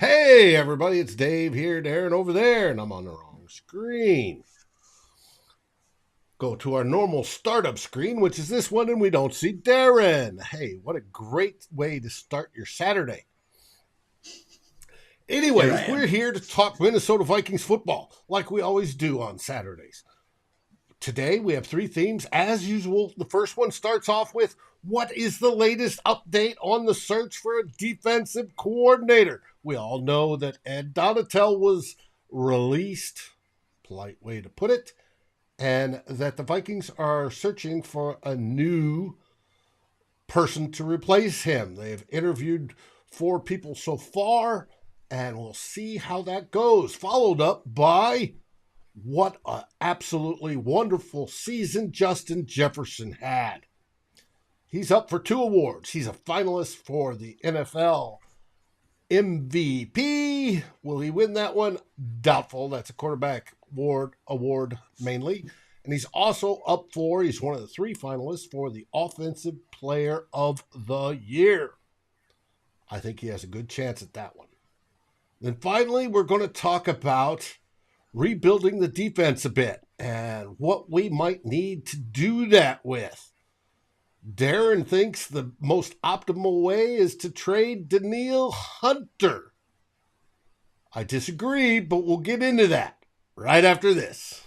Hey, everybody, it's Dave here, Darren over there, and I'm on the wrong screen. Go to our normal startup screen, which is this one, and we don't see Darren. Hey, what a great way to start your Saturday. Here I Anyways, we're am. here to talk Minnesota Vikings football, like we always do on Saturdays. Today, we have three themes. As usual, the first one starts off with what is the latest update on the search for a defensive coordinator? We all know that Ed Donatel was released, polite way to put it, and that the Vikings are searching for a new person to replace him. They've interviewed 4 people so far, and we'll see how that goes. Followed up by what an absolutely wonderful season Justin Jefferson had. He's up for 2 awards. He's a finalist for the NFL MVP. Will he win that one? Doubtful. That's a quarterback award mainly. And he's also up for, he's one of the 3 finalists for the Offensive Player of the Year. I think he has a good chance at that one. Then finally, we're going to talk about rebuilding the defense a bit and what we might need to do that with. Darren thinks the most optimal way is to trade Danielle Hunter. I disagree, but we'll get into that right after this.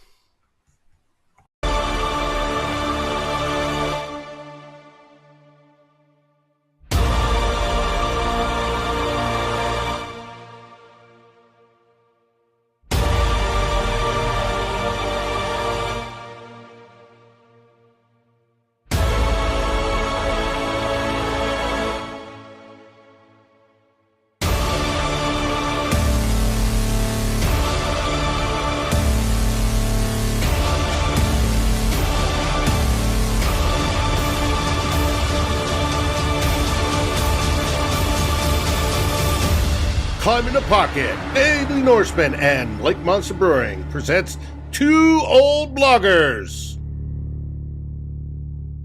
Climb in the Pocket, Daily Norseman, and Lake Monster Brewing presents 2 Old Bloggers.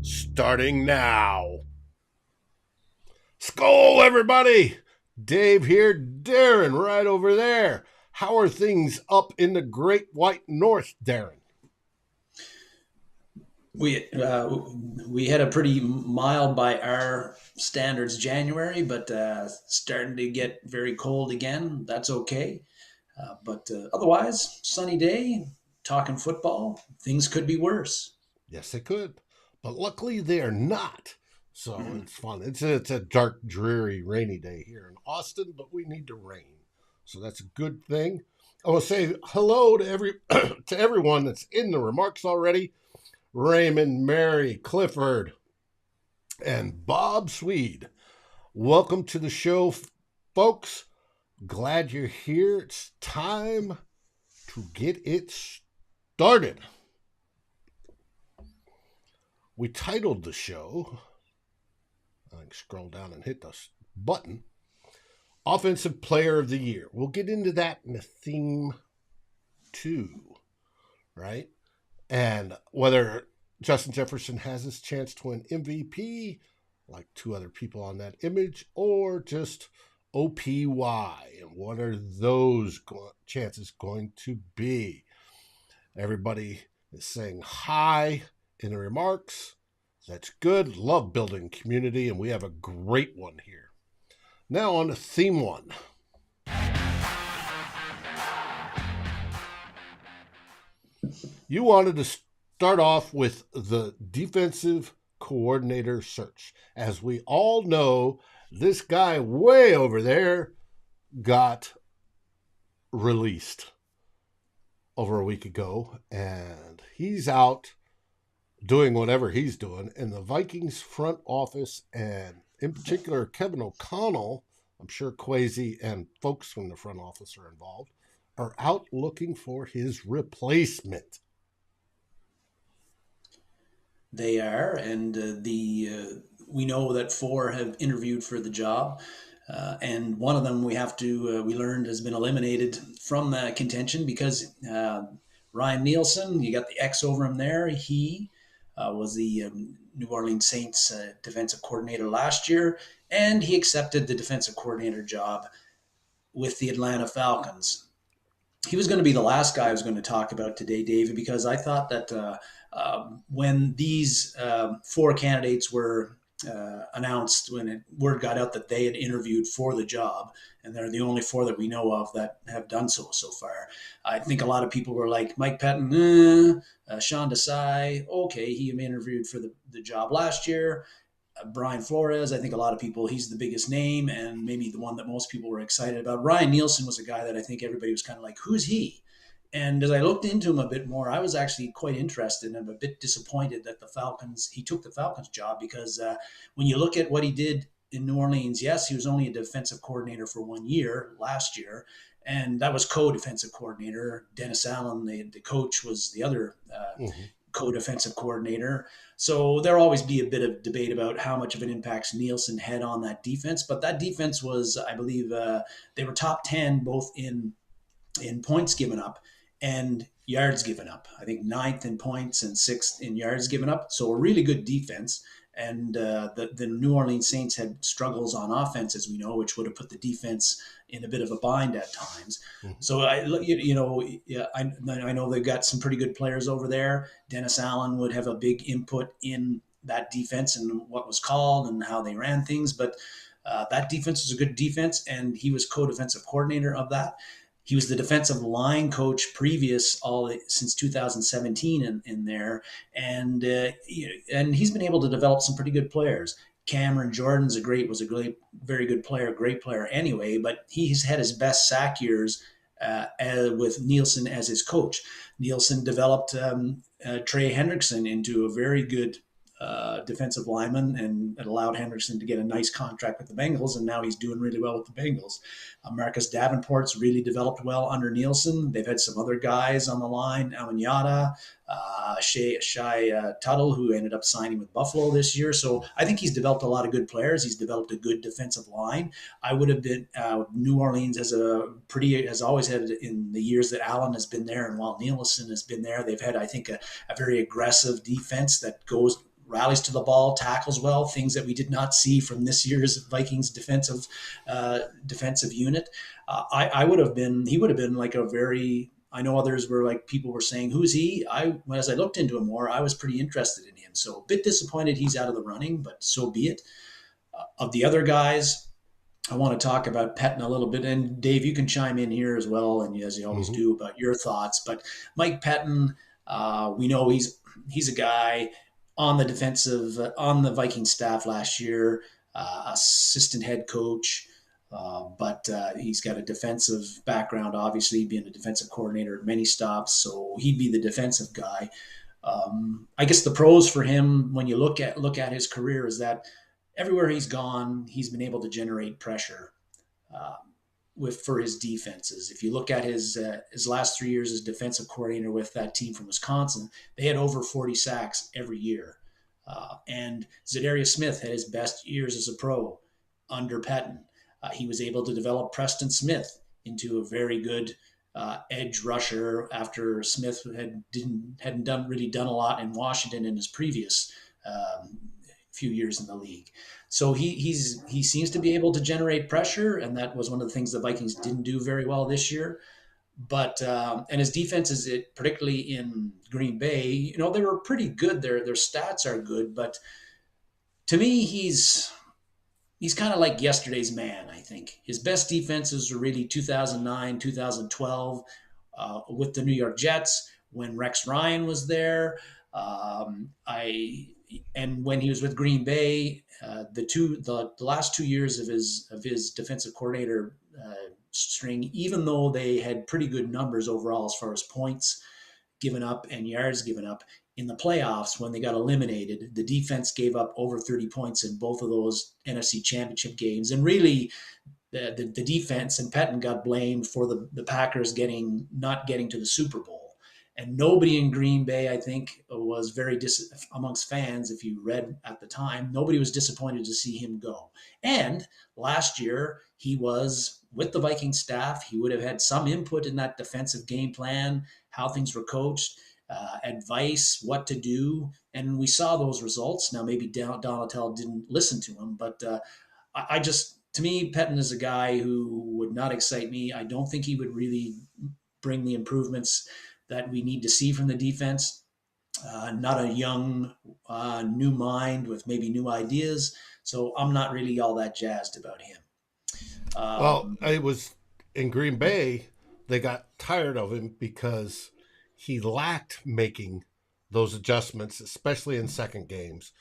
Starting now. Skol, everybody! Dave here, Darren right over there. How are things up in the Great White North, Darren? We had a pretty mild by our standards January, but starting to get very cold again. That's okay. But otherwise, sunny day, talking football. Things could be worse. Yes, they could. But luckily, they are not. So it's fun. It's a dark, dreary, rainy day here in Austin, but we need the rain. So that's a good thing. I will say hello to to everyone that's in the remarks already. Raymond, Mary, Clifford, and Bob Swede. Welcome to the show, folks. Glad you're here. It's time to get it started. We titled the show, I can scroll down and hit the button, Offensive Player of the Year. We'll get into that in the theme too, right? And whether Justin Jefferson has his chance to win MVP, like 2 other people on that image, or just OPY, and what are those chances going to be? Everybody is saying hi in the remarks. That's good. Love building community, and we have a great one here. Now on to theme 1. You wanted to start off with the defensive coordinator search. As we all know, this guy way over there got released over a week ago, and he's out doing whatever he's doing. And the Vikings front office, and in particular Kevin O'Connell, I'm sure Kwesi and folks from the front office are involved, are out looking for his replacement. They are, and we know that 4 have interviewed for the job, and one of them we learned has been eliminated from the contention because Ryan Nielsen, you got the X over him there. He was the New Orleans Saints defensive coordinator last year, and he accepted the defensive coordinator job with the Atlanta Falcons. He was going to be the last guy I was going to talk about today, David, because I thought that when these four candidates were announced, when word got out that they had interviewed for the job, and they're the only four that we know of that have done so far. I think a lot of people were like Mike Pettine, Sean Desai. Okay, he interviewed for the job last year. Brian Flores, I think a lot of people, he's the biggest name and maybe the one that most people were excited about. Ryan Nielsen was a guy that I think everybody was kind of like, who's he? And as I looked into him a bit more, I was actually quite interested and I'm a bit disappointed that he took the Falcons job because when you look at what he did in New Orleans, yes, he was only a defensive coordinator for 1 year last year, and that was co-defensive coordinator. Dennis Allen, the coach, was the other Mm-hmm. co-defensive coordinator. So there'll always be a bit of debate about how much of an impact Nielsen had on that defense. But that defense was, I believe, they were top 10 both in points given up and yards given up. I think ninth in points and sixth in yards given up. So a really good defense. And the New Orleans Saints had struggles on offense, as we know, which would have put the defense in a bit of a bind at times. Mm-hmm. So I know they've got some pretty good players over there. Dennis Allen would have a big input in that defense and what was called and how they ran things. But that defense was a good defense, and he was co-defensive coordinator of that. He was the defensive line coach since 2017 in there, and he's been able to develop some pretty good players. Cameron Jordan's very good player, great player anyway, but he's had his best sack years with Nielsen as his coach. Nielsen developed Trey Hendrickson into a very good defensive lineman, and it allowed Hendrickson to get a nice contract with the Bengals, and now he's doing really well with the Bengals. Marcus Davenport's really developed well under Nielsen. They've had some other guys on the line, Amanyata, Shai Tuttle, who ended up signing with Buffalo this year. So I think he's developed a lot of good players. He's developed a good defensive line. I would have been New Orleans has always had in the years that Allen has been there, and while Nielsen has been there, they've had, I think, a very aggressive defense that rallies to the ball, tackles well, things that we did not see from this year's Vikings defensive unit. He would have been like a very, I know others were like, people were saying, who's he? As I looked into him more, I was pretty interested in him. So a bit disappointed he's out of the running, but so be it. Of the other guys, I want to talk about Pettine a little bit, and Dave, you can chime in here as well, and as you always do, about your thoughts. But Mike Pettine, we know he's a guy on the Viking staff last year, assistant head coach, but he's got a defensive background, obviously being a defensive coordinator at many stops, so he'd be the defensive guy. I guess the pros for him, when you look at his career, is that everywhere he's gone, he's been able to generate pressure for his defenses. If you look at his last 3 years as defensive coordinator with that team from Wisconsin, they had over 40 sacks every year. And Zadarius Smith had his best years as a pro under Pettine. He was able to develop Preston Smith into a very good edge rusher after Smith hadn't done a lot in Washington in his previous few years in the league. So he seems to be able to generate pressure, and that was one of the things the Vikings didn't do very well this year. But and his defense is particularly in Green Bay, they were pretty good. Their stats are good, but to me, he's kind of like yesterday's man. I think his best defenses were really 2009, 2012 with the New York Jets when Rex Ryan was there. And when he was with Green Bay, the last 2 years of his defensive coordinator string, even though they had pretty good numbers overall as far as points given up and yards given up, in the playoffs when they got eliminated, the defense gave up over 30 points in both of those NFC Championship games, and really. The defense and Pettine got blamed for the Packers not getting to the Super Bowl. And nobody in Green Bay, I think, was amongst fans, if you read at the time, nobody was disappointed to see him go. And last year, he was with the Viking staff. He would have had some input in that defensive game plan, how things were coached, advice, what to do. And we saw those results. Now, maybe Donatell didn't listen to him, but to me, Pettine is a guy who would not excite me. I don't think he would really bring the improvements that we need to see from the defense. Not a young, new mind with maybe new ideas. So I'm not really all that jazzed about him. Well, Um, it was in Green Bay, they got tired of him because he lacked making those adjustments, especially in second games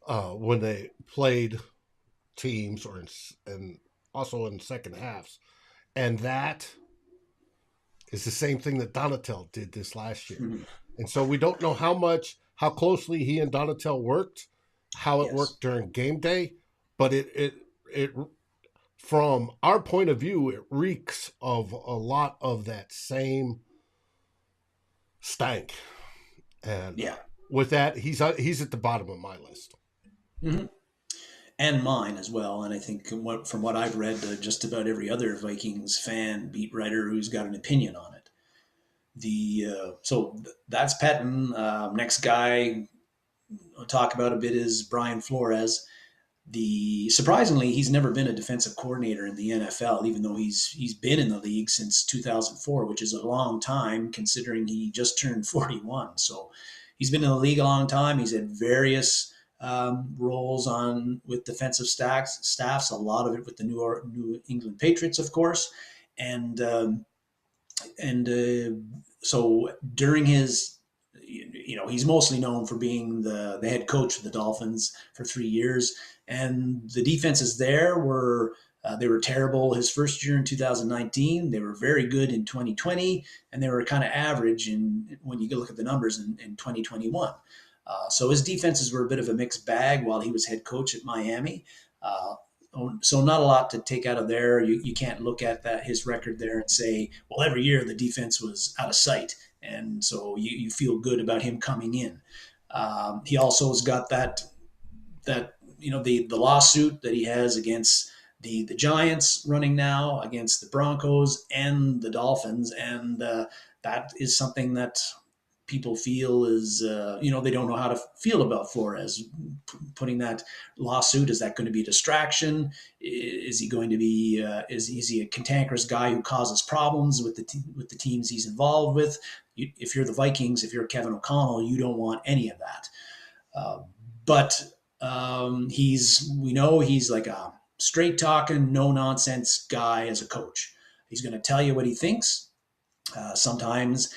when they played teams and also in second halves. And that is the same thing that Donatel did this last year. And so we don't know how closely he and Donatel worked, how it yes. worked during game day, but it from our point of view, it reeks of a lot of that same stank. And Yeah. with that, he's at the bottom of my list. Mm-hmm. And mine as well. And I think from what I've read, just about every other Vikings fan, beat writer who's got an opinion on it. That's Pettine. Next guy I'll talk about a bit is Brian Flores. The surprisingly, he's never been a defensive coordinator in the NFL, even though he's been in the league since 2004, which is a long time considering he just turned 41. So he's been in the league a long time. He's had various roles on with defensive staffs. A lot of it with the New England Patriots, of course, and so during his, he's mostly known for being the head coach of the Dolphins for 3 years, and the defenses there were they were terrible his first year in 2019. They were very good in 2020, and they were kind of average when you look at the numbers in 2021. So his defenses were a bit of a mixed bag while he was head coach at Miami. Uh, so not a lot to take out of there. You can't look at his record there and say, well, every year the defense was out of sight, and so you feel good about him coming in. He also has got that the lawsuit that he has against the Giants running now against the Broncos and the Dolphins, and that is something that people feel is they don't know how to feel about Flores putting that lawsuit. Is that going to be a distraction? Is he going to be is he a cantankerous guy who causes problems with the teams he's involved with? If you're the Vikings, if you're Kevin O'Connell, you don't want any of that. But he's like a straight talking, no nonsense guy as a coach. He's going to tell you what he thinks. Sometimes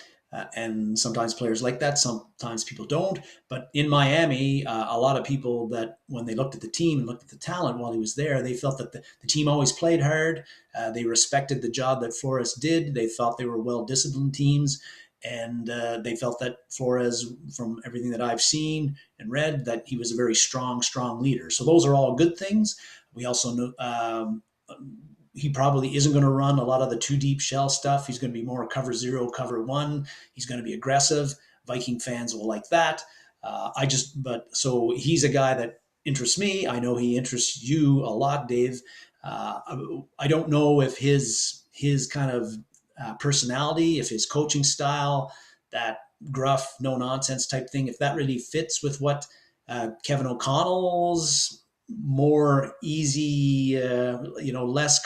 and sometimes players like that, sometimes people don't. But in Miami, a lot of people that when they looked at the team and looked at the talent while he was there, they felt that the team always played hard. They respected the job that Flores did. They thought they were well-disciplined teams. And they felt that Flores, from everything that I've seen and read, that he was a very strong leader. So those are all good things. We also know he probably isn't going to run a lot of the two deep shell stuff. He's going to be more cover zero, cover one. He's going to be aggressive. Viking fans will like that. So he's a guy that interests me. I know he interests you a lot, Dave. I don't know if his kind of personality, if his coaching style, that gruff, no nonsense type thing, if that really fits with what Kevin O'Connell's more easy, less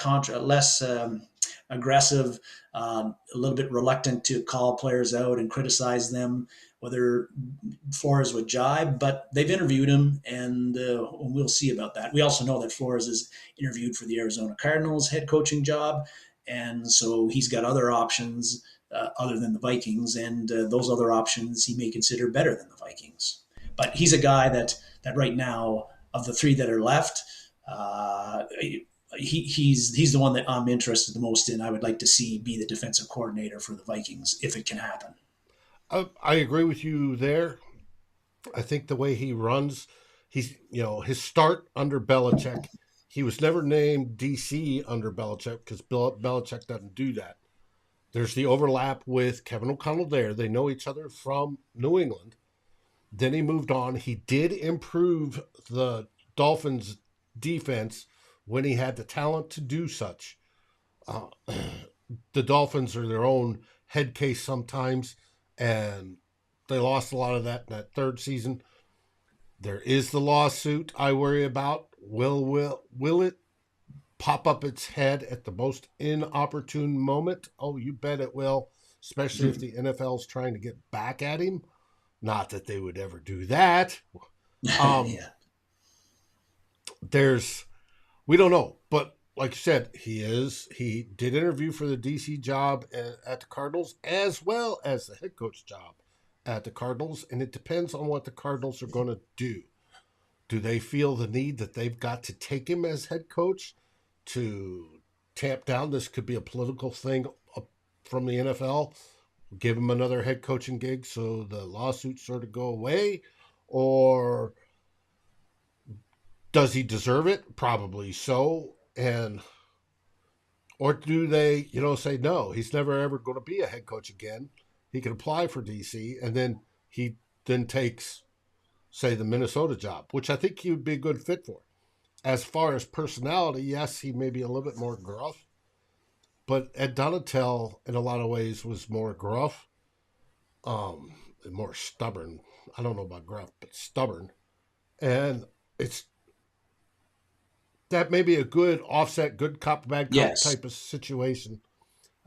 aggressive, a little bit reluctant to call players out and criticize them, whether Flores would jibe. But they've interviewed him, and we'll see about that. We also know that Flores is interviewed for the Arizona Cardinals head coaching job, and so he's got other options other than the Vikings, and those other options he may consider better than the Vikings. But he's a guy that right now, of the three that are left, he's the one that I'm interested the most in. I would like to see be the defensive coordinator for the Vikings if it can happen. I agree with you there. I think the way he runs, his start under Belichick, he was never named DC under Belichick because Belichick doesn't do that. There's the overlap with Kevin O'Connell there. They know each other from New England. Then he moved on. He did improve the Dolphins' defense when he had the talent to do such. The Dolphins are their own head case sometimes, and they lost a lot of that in that third season. There is the lawsuit I worry about. Will it pop up its head at the most inopportune moment? Oh, you bet it will, especially if the NFL's trying to get back at him. Not that they would ever do that. Yeah. There's, we don't know, but like you said, he did interview for the DC job at the Cardinals as well as the head coach job at the Cardinals, and it depends on what the Cardinals are going to do. Do they feel the need that they've got to take him as head coach to tamp down? This could be a political thing from the NFL. Give him another head coaching gig so the lawsuits sort of go away, or does he deserve it? Probably so. And or do they, say no? He's never ever going to be a head coach again. He can apply for DC, and then he then takes, say, the Minnesota job, which I think he would be a good fit for. As far as personality, yes, he may be a little bit more gruff, but Ed Donatel, in a lot of ways, was more gruff, and more stubborn. I don't know about gruff, but stubborn, and it's that may be a good offset, good cop, bad cop Yes. type of situation.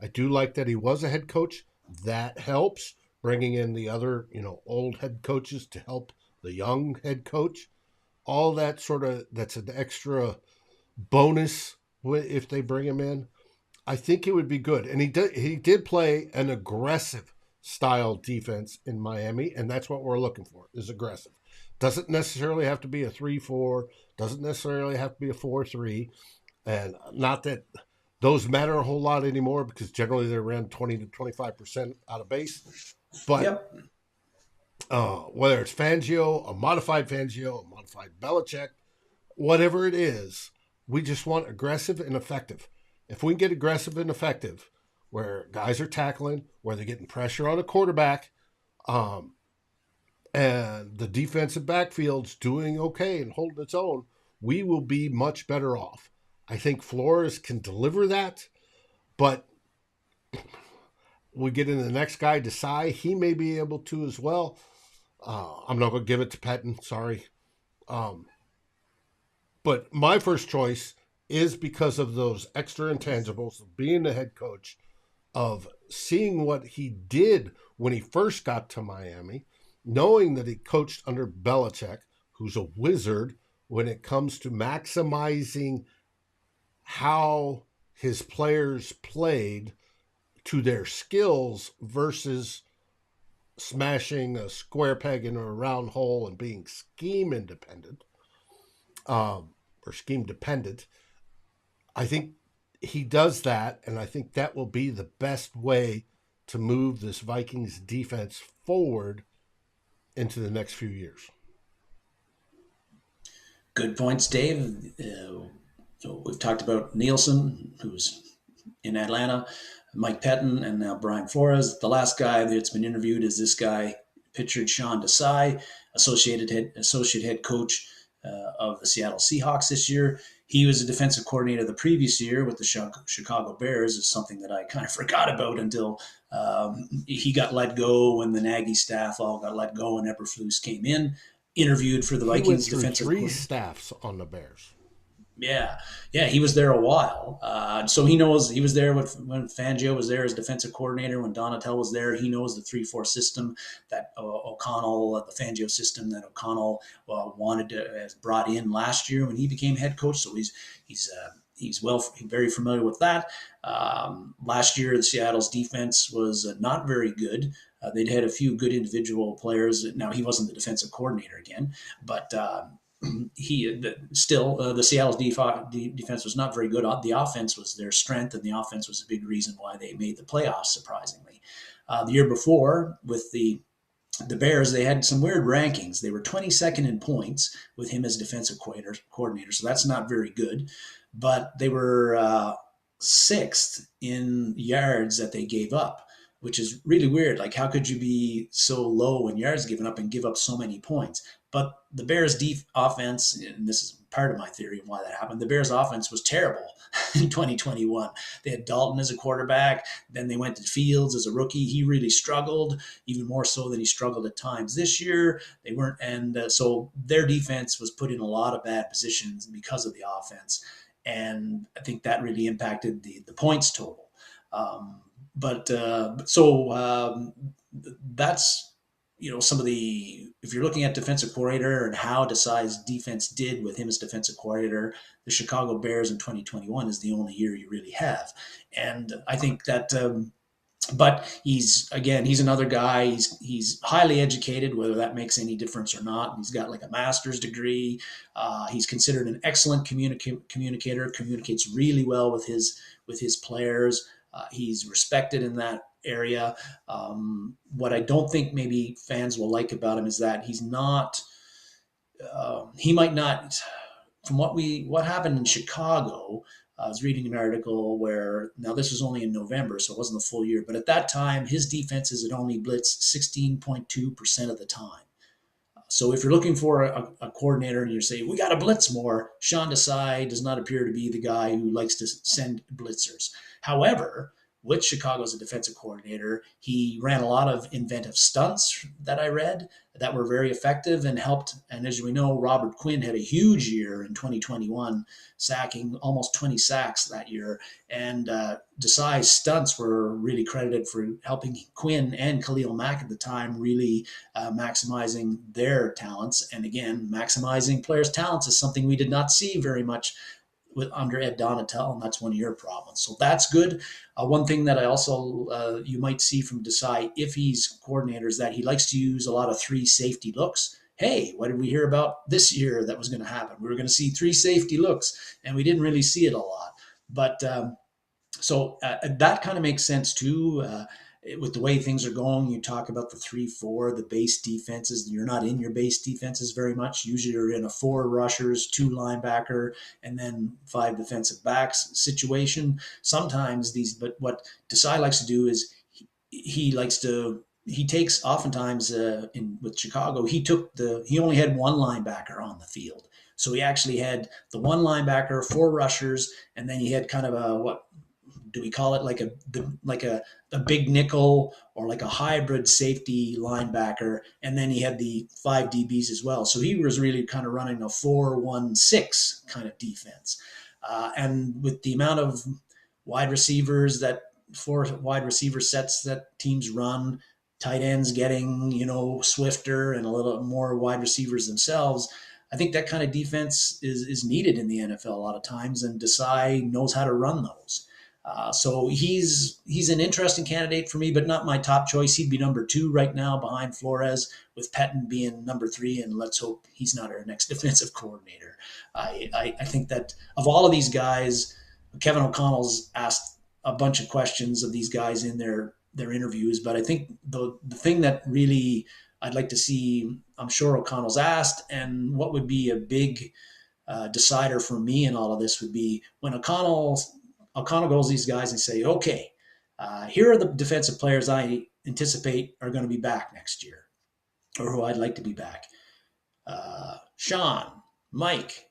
I do like that he was a head coach. That helps. Bringing in the other, old head coaches to help the young head coach. All that that's an extra bonus if they bring him in. I think it would be good. And he did play an aggressive style defense in Miami, and that's what we're looking for, is aggressive. Doesn't necessarily have to be a 3-4, doesn't necessarily have to be a 4-3, and not that those matter a whole lot anymore because generally they're around 20 to 25% out of base. But Yep. Whether it's Fangio, a modified Belichick, whatever it is, we just want aggressive and effective. If we can get aggressive and effective, where guys are tackling, where they're getting pressure on a quarterback, and the defensive backfield's doing okay and holding its own, we will be much better off. I think Flores can deliver that, but we get into the next guy, Desai. He may be able to as well. I'm not going to give it to Pettine, sorry. But my first choice is because of those extra intangibles of being the head coach, of seeing what he did when he first got to Miami, knowing that he coached under Belichick, who's a wizard when it comes to maximizing how his players played to their skills versus smashing a square peg into a round hole and being scheme independent, or scheme dependent. I think he does that, and I think that will be the best way to move this Vikings defense forward into the next few years. Good points, Dave. So we've talked about Nielsen, who's in Atlanta, Mike Pettine, and now Brian Flores. The last guy that's been interviewed is this guy, pitcher Sean Desai, associate head coach of the Seattle Seahawks this year. He was a defensive coordinator the previous year with the Chicago Bears. Is something that I kind of forgot about until he got let go when the Nagy staff all got let go and Eberflus came in. Interviewed for the He went Vikings through defensive three staffs on the Bears. Yeah, he was there a while, so he knows. He was there when Fangio was there as defensive coordinator. When Donatel was there, he knows the 3-4 system that O'Connell, the Fangio system that O'Connell wanted to has brought in last year when he became head coach. So he's very familiar with that. Last year, the Seattle's defense was not very good. They'd had a few good individual players. Now he wasn't the defensive coordinator again, but. The Seattle's defense was not very good. The offense was their strength, and the offense was a big reason why they made the playoffs. Surprisingly, the year before with the Bears, they had some weird rankings. They were 22nd in points with him as defensive coordinator, so that's not very good. But they were sixth in yards that they gave up, which is really weird. Like, how could you be so low in yards given up and give up so many points? But the Bears' offense, and this is part of my theory of why that happened, the Bears' offense was terrible in 2021. They had Dalton as a quarterback. Then they went to Fields as a rookie. He really struggled, even more so than he struggled at times this year. They weren't, and so their defense was put in a lot of bad positions because of the offense. and I think that really impacted the points total. That's some of the, if you're looking at defensive coordinator and how Desai's defense did with him as defensive coordinator, the Chicago Bears in 2021 is the only year you really have, and I think that. But he's another guy. He's highly educated, whether that makes any difference or not. He's got like a master's degree. He's considered an excellent communicator. Communicates really well with his players. He's respected in that area. What I don't think maybe fans will like about him is that he's not. He might not. From what happened in Chicago. I was reading an article where, now this was only in November, so it wasn't the full year, but at that time, his defenses had only blitzed 16.2% of the time. So if you're looking for a coordinator and you're saying, we got to blitz more, Sean Desai does not appear to be the guy who likes to send blitzers. However, with Chicago as a defensive coordinator, he ran a lot of inventive stunts that I read that were very effective and helped. And as we know, Robert Quinn had a huge year in 2021, sacking almost 20 sacks that year. And Desai's stunts were really credited for helping Quinn and Khalil Mack at the time really maximizing their talents. And again, maximizing players' talents is something we did not see very much under Ed Donatel, and that's one of your problems. So that's good. One thing that I also you might see from Desai, if he's coordinator, is that he likes to use a lot of 3 safety looks. Hey, what did we hear about this year that was going to happen? We were going to see 3 safety looks, and we didn't really see it a lot. But so that kind of makes sense too. With the way things are going, you talk about the 3-4, the base defenses. You're not in your base defenses very much. Usually you're in a 4 rushers, 2 linebacker, and then 5 defensive backs situation. Sometimes but what Desai likes to do is he takes oftentimes with Chicago, he only had 1 linebacker on the field. So he actually had the 1 linebacker, 4 rushers, and then he had kind of what do we call it, like a big nickel or like a hybrid safety linebacker, and then he had the 5 DBs as well. So he was really kind of running a 4-1-6 kind of defense. And with the amount of wide receivers 4 wide receiver sets that teams run, tight ends getting swifter and a little more wide receivers themselves, I think that kind of defense is needed in the NFL a lot of times, and Desai knows how to run those. So he's an interesting candidate for me, but not my top choice. He'd be number 2 right now behind Flores, with Pettine being number 3, and let's hope he's not our next defensive coordinator. I think that of all of these guys, Kevin O'Connell's asked a bunch of questions of these guys in their interviews, but I think the thing that really I'd like to see, I'm sure O'Connell's asked, and what would be a big decider for me in all of this would be when O'Connell goes to these guys and say, okay, here are the defensive players I anticipate are going to be back next year, or who I'd like to be back. Sean, Mike,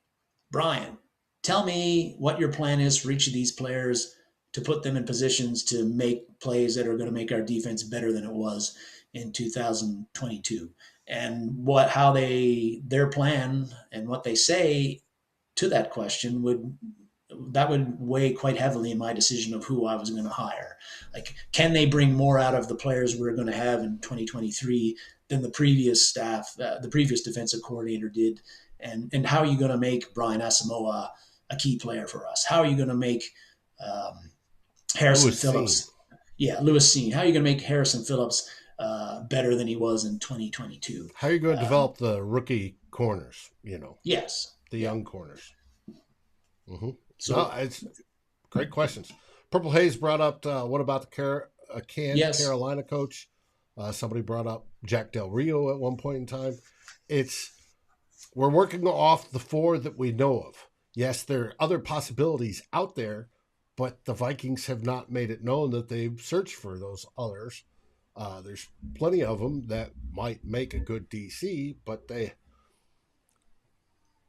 Brian, tell me what your plan is for each of these players to put them in positions to make plays that are going to make our defense better than it was in 2022. And how their plan and what they say to that question would weigh quite heavily in my decision of who I was going to hire. Like, can they bring more out of the players we're going to have in 2023 than the previous staff, the previous defensive coordinator did? And how are you going to make Brian Asamoah a key player for us? How are you going to make Harrison Phillips? Lewis Cine. How are you going to make Harrison Phillips better than he was in 2022? How are you going to develop the rookie corners? Yes, the young corners. Mm-hmm. So it's great questions. Purple Haze brought up what about the Carolina coach? Somebody brought up Jack Del Rio at one point in time. We're working off the 4 that we know of. Yes, there are other possibilities out there, but the Vikings have not made it known that they've searched for those others. There's plenty of them that might make a good DC, but they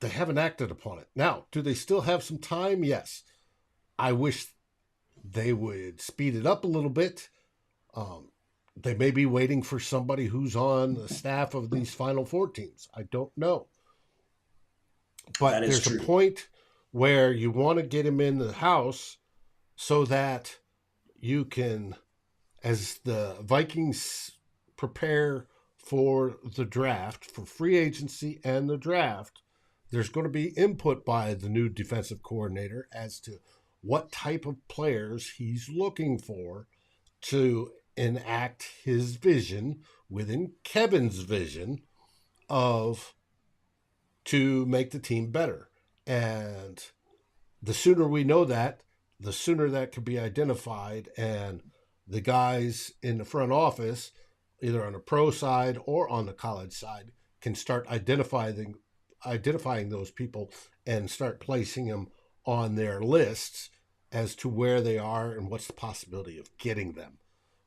haven't acted upon it. Now, do they still have some time? Yes. I wish they would speed it up a little bit. They may be waiting for somebody who's on the staff of these Final Four teams. I don't know. But there's a point where you want to get him in the house so that you can, as the Vikings prepare for the draft, for free agency and the draft, there's going to be input by the new defensive coordinator as to what type of players he's looking for to enact his vision within Kevin's vision of to make the team better. And the sooner we know that, the sooner that can be identified, and the guys in the front office, either on the pro side or on the college side, can start identifying those people and start placing them on their lists as to where they are and what's the possibility of getting them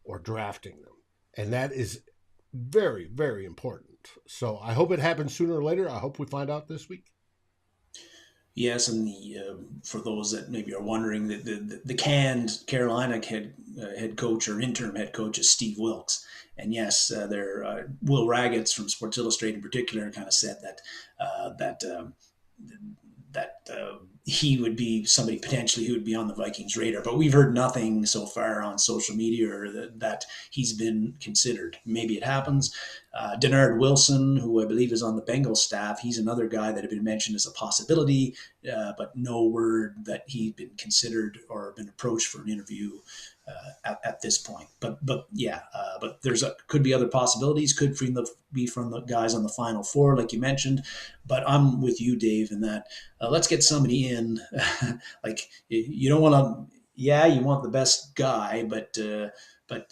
or drafting them. And that is very, very important. So I hope it happens sooner or later. I hope we find out this week. Yes, and for those that maybe are wondering, the canned Carolina head coach or interim head coach is Steve Wilkes. And yes, Will Raggets from Sports Illustrated in particular kind of said that he would be somebody potentially who would be on the Vikings radar. But we've heard nothing so far on social media or that he's been considered. Maybe it happens. Denard Wilson, who I believe is on the Bengals staff, he's another guy that had been mentioned as a possibility, but no word that he'd been considered or been approached for an interview at this point. But could be other possibilities. Could be from the guys on the Final Four, like you mentioned. But I'm with you, Dave, in that let's get somebody in. Like you don't want to. Yeah, you want the best guy, but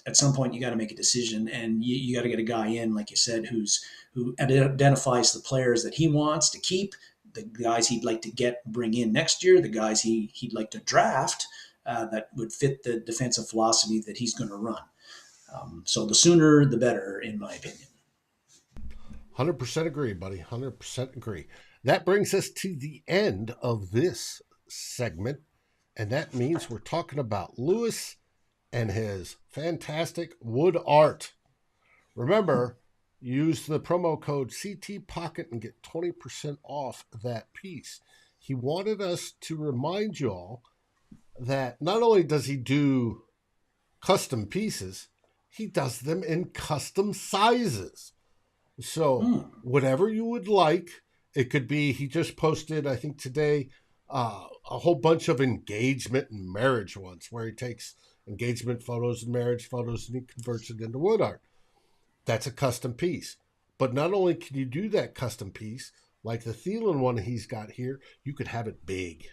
at some point you got to make a decision, and you got to get a guy in, like you said, who identifies the players that he wants to keep, the guys he'd like to bring in next year, the guys he'd like to draft that would fit the defensive philosophy that he's going to run. So the sooner the better, in my opinion. 100% agree, buddy. 100% agree. That brings us to the end of this segment, and that means we're talking about Lewis and his fantastic wood art. Remember, use the promo code CTPocket and get 20% off that piece. He wanted us to remind you all that not only does he do custom pieces, he does them in custom sizes. So whatever you would like, it could be, he just posted, I think today, a whole bunch of engagement and marriage ones where he takes engagement photos and marriage photos and he converts it into wood art. That's a custom piece. But not only can you do that custom piece, like the Thielen one he's got here, you could have it big,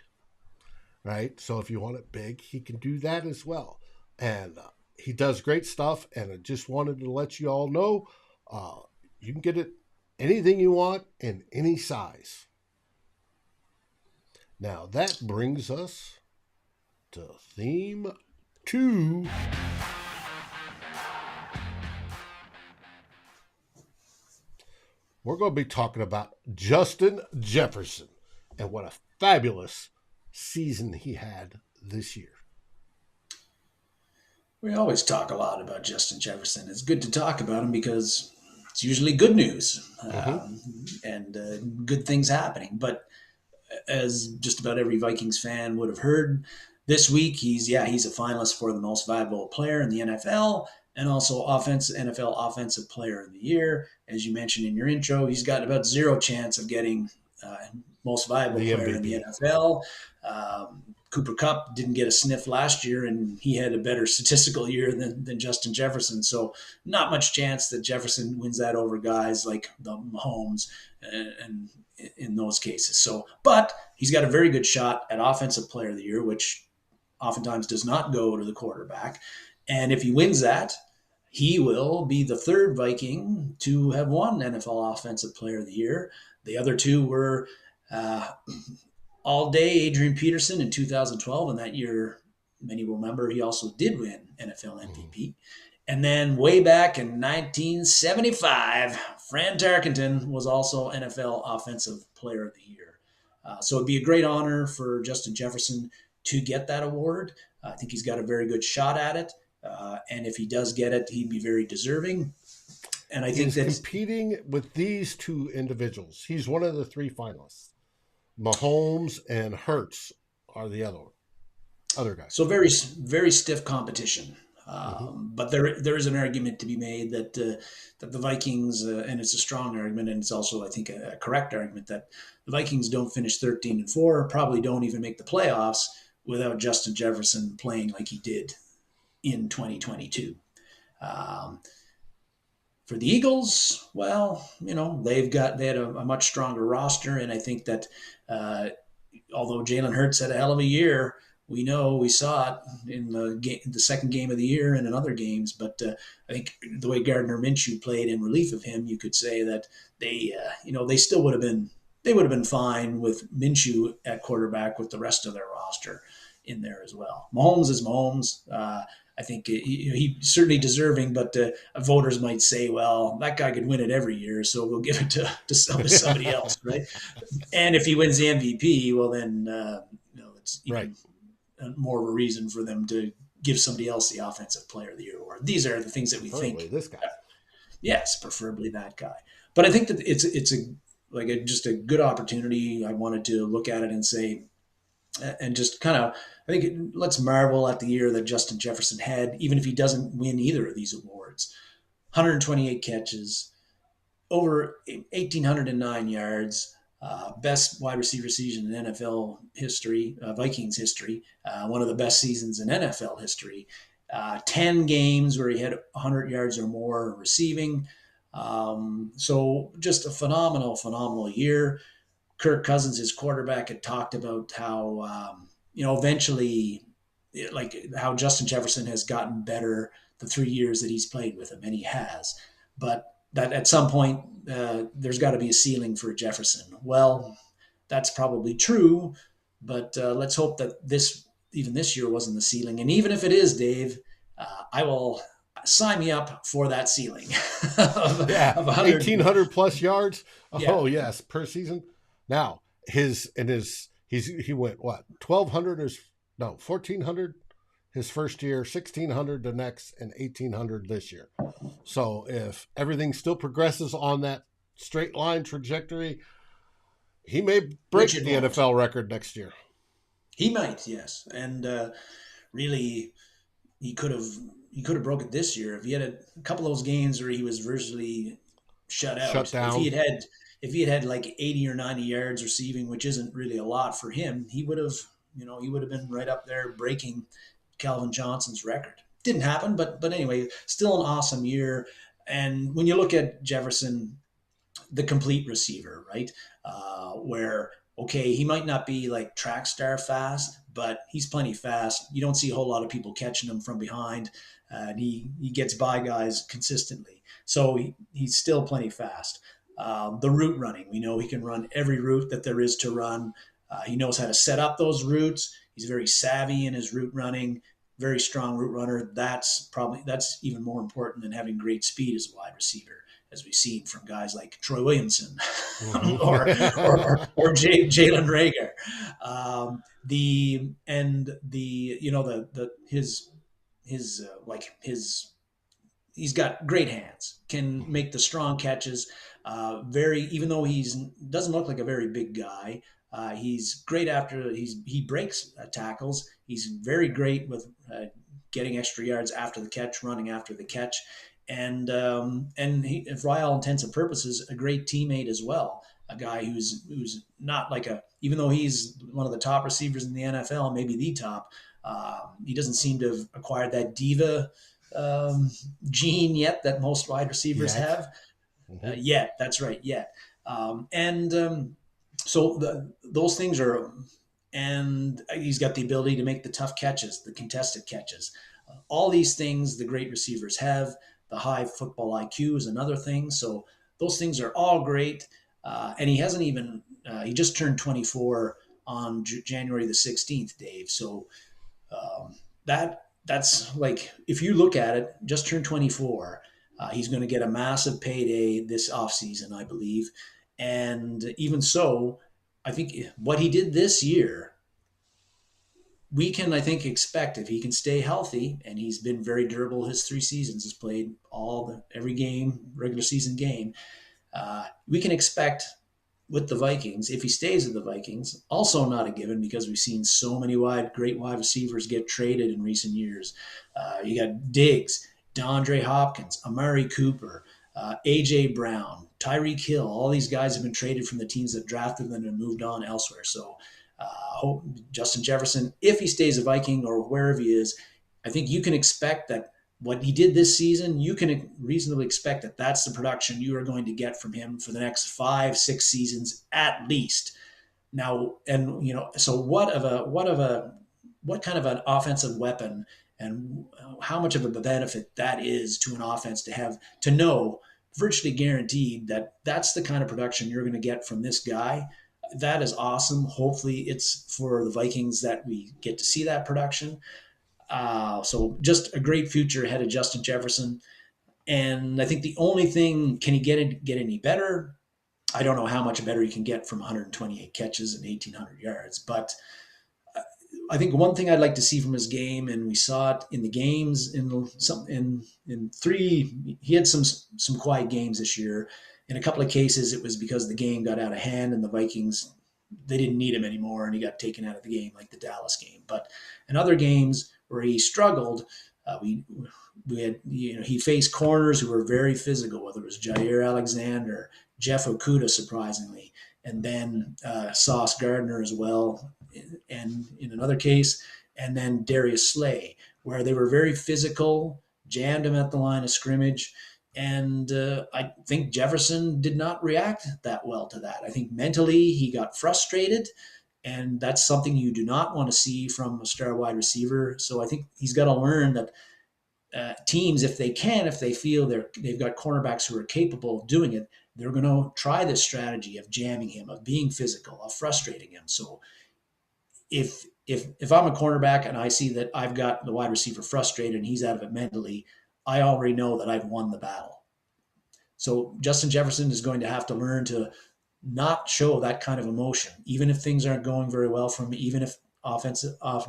right? So if you want it big, he can do that as well. And he does great stuff, and I just wanted to let you all know you can get it anything you want in any size. Now that brings us to theme 2. We're going to be talking about Justin Jefferson and what a fabulous season he had this year. We always talk a lot about Justin Jefferson. It's good to talk about him because it's usually good news and good things happening. But as just about every Vikings fan would have heard, this week he's a finalist for the most valuable player in the NFL and also NFL Offensive Player of the Year. As you mentioned in your intro, he's got about zero chance of getting most valuable player in the NFL. Cooper Kupp didn't get a sniff last year, and he had a better statistical year than Justin Jefferson. So not much chance that Jefferson wins that over guys like the Mahomes and in those cases. So, but he's got a very good shot at Offensive Player of the Year, which oftentimes does not go to the quarterback. And if he wins that, he will be the third Viking to have won NFL Offensive Player of the Year. The other two were all day Adrian Peterson in 2012, and that year, many will remember, he also did win NFL MVP. And then way back in 1975, Fran Tarkenton was also NFL Offensive Player of the Year. So it'd be a great honor for Justin Jefferson to get that award. I think he's got a very good shot at it. And if he does get it, he'd be very deserving. And I think he's competing with these two individuals. He's one of the 3 finalists. Mahomes and Hurts are the other guys. So very very stiff competition. Mm-hmm. But there is an argument to be made that the Vikings, and it's a strong argument, and it's also I think a correct argument that the Vikings don't finish 13-4, probably don't even make the playoffs without Justin Jefferson playing like he did in 2022. Um, for the Eagles, well, they had a much stronger roster, and I think that uh, although Jalen Hurts had a hell of a year, we saw it in the second game of the year and in other games. But I think the way Gardner Minshew played in relief of him, you could say that they still would have been fine with Minshew at quarterback with the rest of their roster in there as well. Mahomes is Mahomes. I think he's certainly deserving, but voters might say, well, that guy could win it every year, so we'll give it to somebody else, right? And if he wins the MVP, well, then it's Right. even more of a reason for them to give somebody else the Offensive Player of the Year award. These are the things that we Preferably think. this guy. Yes, preferably that guy. But I think that it's just a good opportunity. I wanted to look at it and say, and just kind of, I think let's marvel at the year that Justin Jefferson had, even if he doesn't win either of these awards. 128 catches, over 1,809 yards, best wide receiver season in NFL history, Vikings history, one of the best seasons in NFL history. 10 games where he had 100 yards or more receiving. So just a phenomenal year. Kirk Cousins, his quarterback, had talked about how, eventually, like how Justin Jefferson has gotten better the 3 years that he's played with him, and he has. But that at some point, there's got to be a ceiling for Jefferson. Well, that's probably true, but let's hope that even this year wasn't the ceiling. And even if it is, Dave, I will sign me up for that ceiling Yeah, of 100. 1,800 plus yards. Yeah, Oh yes, per season. Now he went what 1,200 is no 1,400 his first year, 1,600 the next, and 1,800 this year. So if everything still progresses on that straight line trajectory, he may break the NFL record next year. He might, yes, and really, he could have broke it this year if he had a couple of those games where he was virtually shut out. Shut down. If he had like 80 or 90 yards receiving, which isn't really a lot for him, he would have been right up there breaking Calvin Johnson's record. Didn't happen, but anyway, still an awesome year. And when you look at Jefferson, the complete receiver, right? Where okay, he might not be like track star fast, but he's plenty fast. You don't see a whole lot of people catching him from behind, and he gets by guys consistently. So he's still plenty fast. The route running, we know he can run every route that there is to run. He knows how to set up those routes. He's very savvy in his route running. Very strong route runner. That's even more important than having great speed as a wide receiver, as we've seen from guys like Troy Williamson or Jalen Reagor. He's got great hands, can make the strong catches. Even though he doesn't look like a very big guy, he's great after he breaks tackles. He's very great with getting extra yards after the catch, running after the catch, and for all intents and purposes, a great teammate as well. A guy who's not like even though he's one of the top receivers in the NFL, maybe the top, he doesn't seem to have acquired that diva gene yet that most wide receivers have. Yet, that's right, yet. So those things are, and he's got the ability to make the tough catches, the contested catches. All these things the great receivers have. The high football IQ is another thing. So those things are all great. And he hasn't even, he just turned 24 on January the 16th, Dave. So that's like, if you look at it, just turned 24. He's going to get a massive payday this offseason, I believe. And even so, I think what he did this year, we can, I think, expect if he can stay healthy, and he's been very durable his 3 seasons, has played every game, regular season game. We can expect with the Vikings, if he stays with the Vikings, also not a given because we've seen so many great wide receivers get traded in recent years. You got Diggs, DeAndre Hopkins, Amari Cooper, AJ Brown, Tyreek Hill. All these guys have been traded from the teams that drafted them and moved on elsewhere. So, Justin Jefferson, if he stays a Viking or wherever he is, I think you can expect that what he did this season, you can reasonably expect that that's the production you are going to get from him for the next 5, 6 seasons at least. Now, and so what kind of an offensive weapon and how much of a benefit that is to an offense to have to know virtually guaranteed that that's the kind of production you're going to get from this guy. That is awesome. Hopefully, it's for the Vikings that we get to see that production. So just a great future ahead of Justin Jefferson. And I think the only thing, can he get any better? I don't know how much better he can get from 128 catches and 1,800 yards. But I think one thing I'd like to see from his game, and we saw it in the games in three. He had some quiet games this year. In a couple of cases, it was because the game got out of hand and the Vikings, they didn't need him anymore, and he got taken out of the game, like the Dallas game. But in other games where he struggled, we had he faced corners who were very physical, whether it was Jair Alexander, Jeff Okuda, surprisingly, and then Sauce Gardner as well, and in another case, and then Darius Slay, where they were very physical, jammed him at the line of scrimmage. And I think Jefferson did not react that well to that. I think mentally he got frustrated, and that's something you do not want to see from a star wide receiver. So I think he's got to learn that teams, if they can, if they feel they've got cornerbacks who are capable of doing it, they're going to try this strategy of jamming him, of being physical, of frustrating him. So if I'm a cornerback and I see that I've got the wide receiver frustrated and he's out of it mentally, I already know that I've won the battle. So Justin Jefferson is going to have to learn to not show that kind of emotion, even if things aren't going very well for him, even if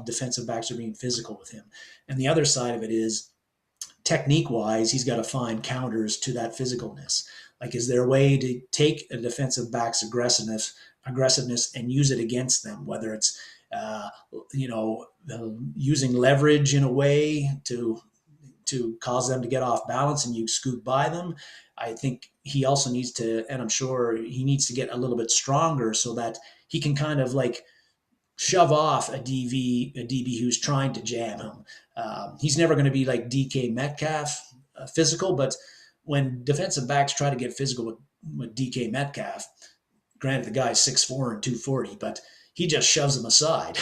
defensive backs are being physical with him. And the other side of it is technique wise, he's got to find counters to that physicalness. Like, is there a way to take a defensive back's aggressiveness and use it against them? Whether it's using leverage in a way to cause them to get off balance and you scoot by them. I think he also needs to, and I'm sure he needs to get a little bit stronger so that he can kind of like shove off a DB who's trying to jam him. He's never going to be like DK Metcalf physical, but when defensive backs try to get physical with DK Metcalf, granted the guy's 6'4" and 240, but he just shoves him aside,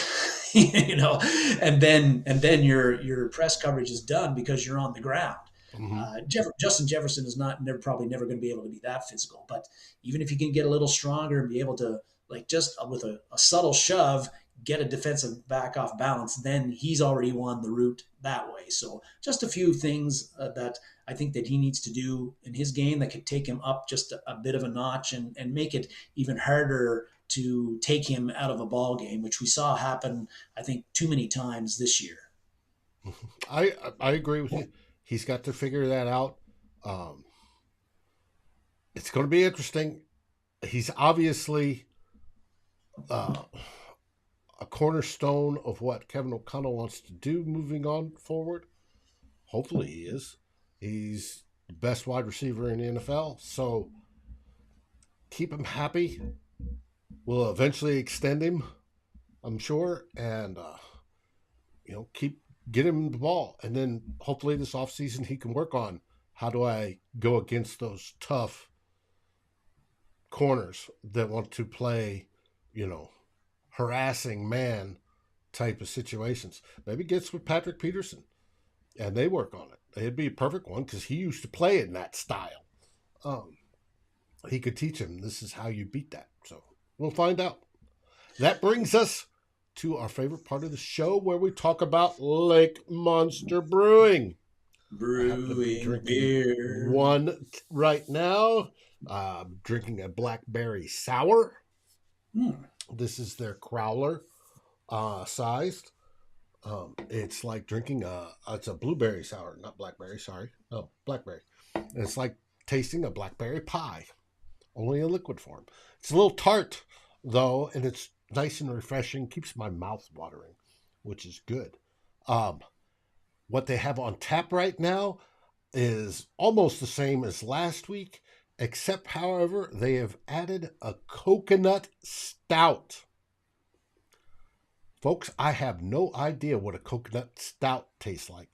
and then your press coverage is done because you're on the ground. Justin Jefferson is probably never going to be able to be that physical, but even if he can get a little stronger and be able to, like, just with a subtle shove, get a defensive back off balance, then he's already won the route that way. So just a few things that I think that he needs to do in his game that could take him up just a bit of a notch and make it even harder to take him out of a ball game, which we saw happen, I think, too many times this year. I agree with you. He's got to figure that out. It's going to be interesting. He's obviously a cornerstone of what Kevin O'Connell wants to do moving on forward. Hopefully he is. He's the best wide receiver in the NFL. So keep him happy. We'll eventually extend him, I'm sure, and get him the ball. And then hopefully this offseason he can work on how do I go against those tough corners that want to play, harassing man type of situations. Maybe gets with Patrick Peterson and they work on it. It'd be a perfect one because he used to play in that style. He could teach him this is how you beat that. So we'll find out. That brings us to our favorite part of the show where we talk about Lake Monster Brewing. Brewing beer. One right now. Drinking a blackberry sour. This is their crowler sized. It's like drinking it's a blueberry sour, not blackberry, sorry. Oh, blackberry. And it's like tasting a blackberry pie. only in liquid form. It's a little tart, though, and it's nice and refreshing, keeps my mouth watering, which is good. Um, what they have on tap right now is almost the same as last week, except, however, they have added a coconut stout. Folks, I have no idea what a coconut stout tastes like.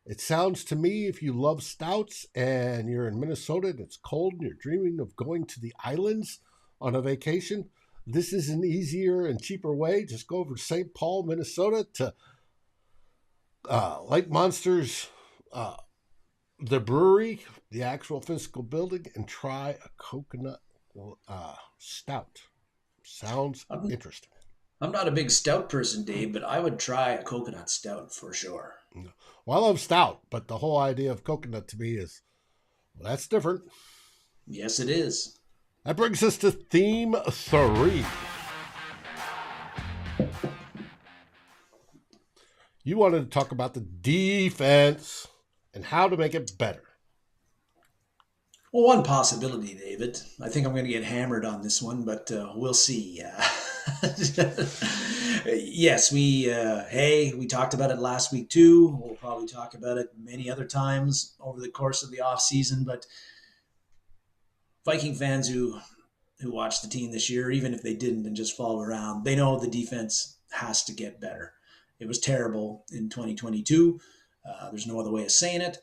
It sounds to me, if you love stouts and you're in Minnesota and it's cold and you're dreaming of going to the islands on a vacation, this is an easier and cheaper way. Just go over to St. Paul, Minnesota to Lake Monsters, the brewery, the actual physical building, and try a coconut stout. Sounds interesting. I'm not a big stout person, Dave, but I would try a coconut stout for sure. Well, I love stout, but the whole idea of coconut to me is, well, that's different. Yes, it is. That brings us to theme 3. You wanted to talk about the defense and how to make it better. Well, one possibility, David. I think I'm going to get hammered on this one, but we'll see. Yes, we talked about it last week too. We'll probably talk about it many other times over the course of the off season. But Viking fans who watch the team this year, even if they didn't and just follow around, they know the defense has to get better. It was terrible in 2022. There's no other way of saying it.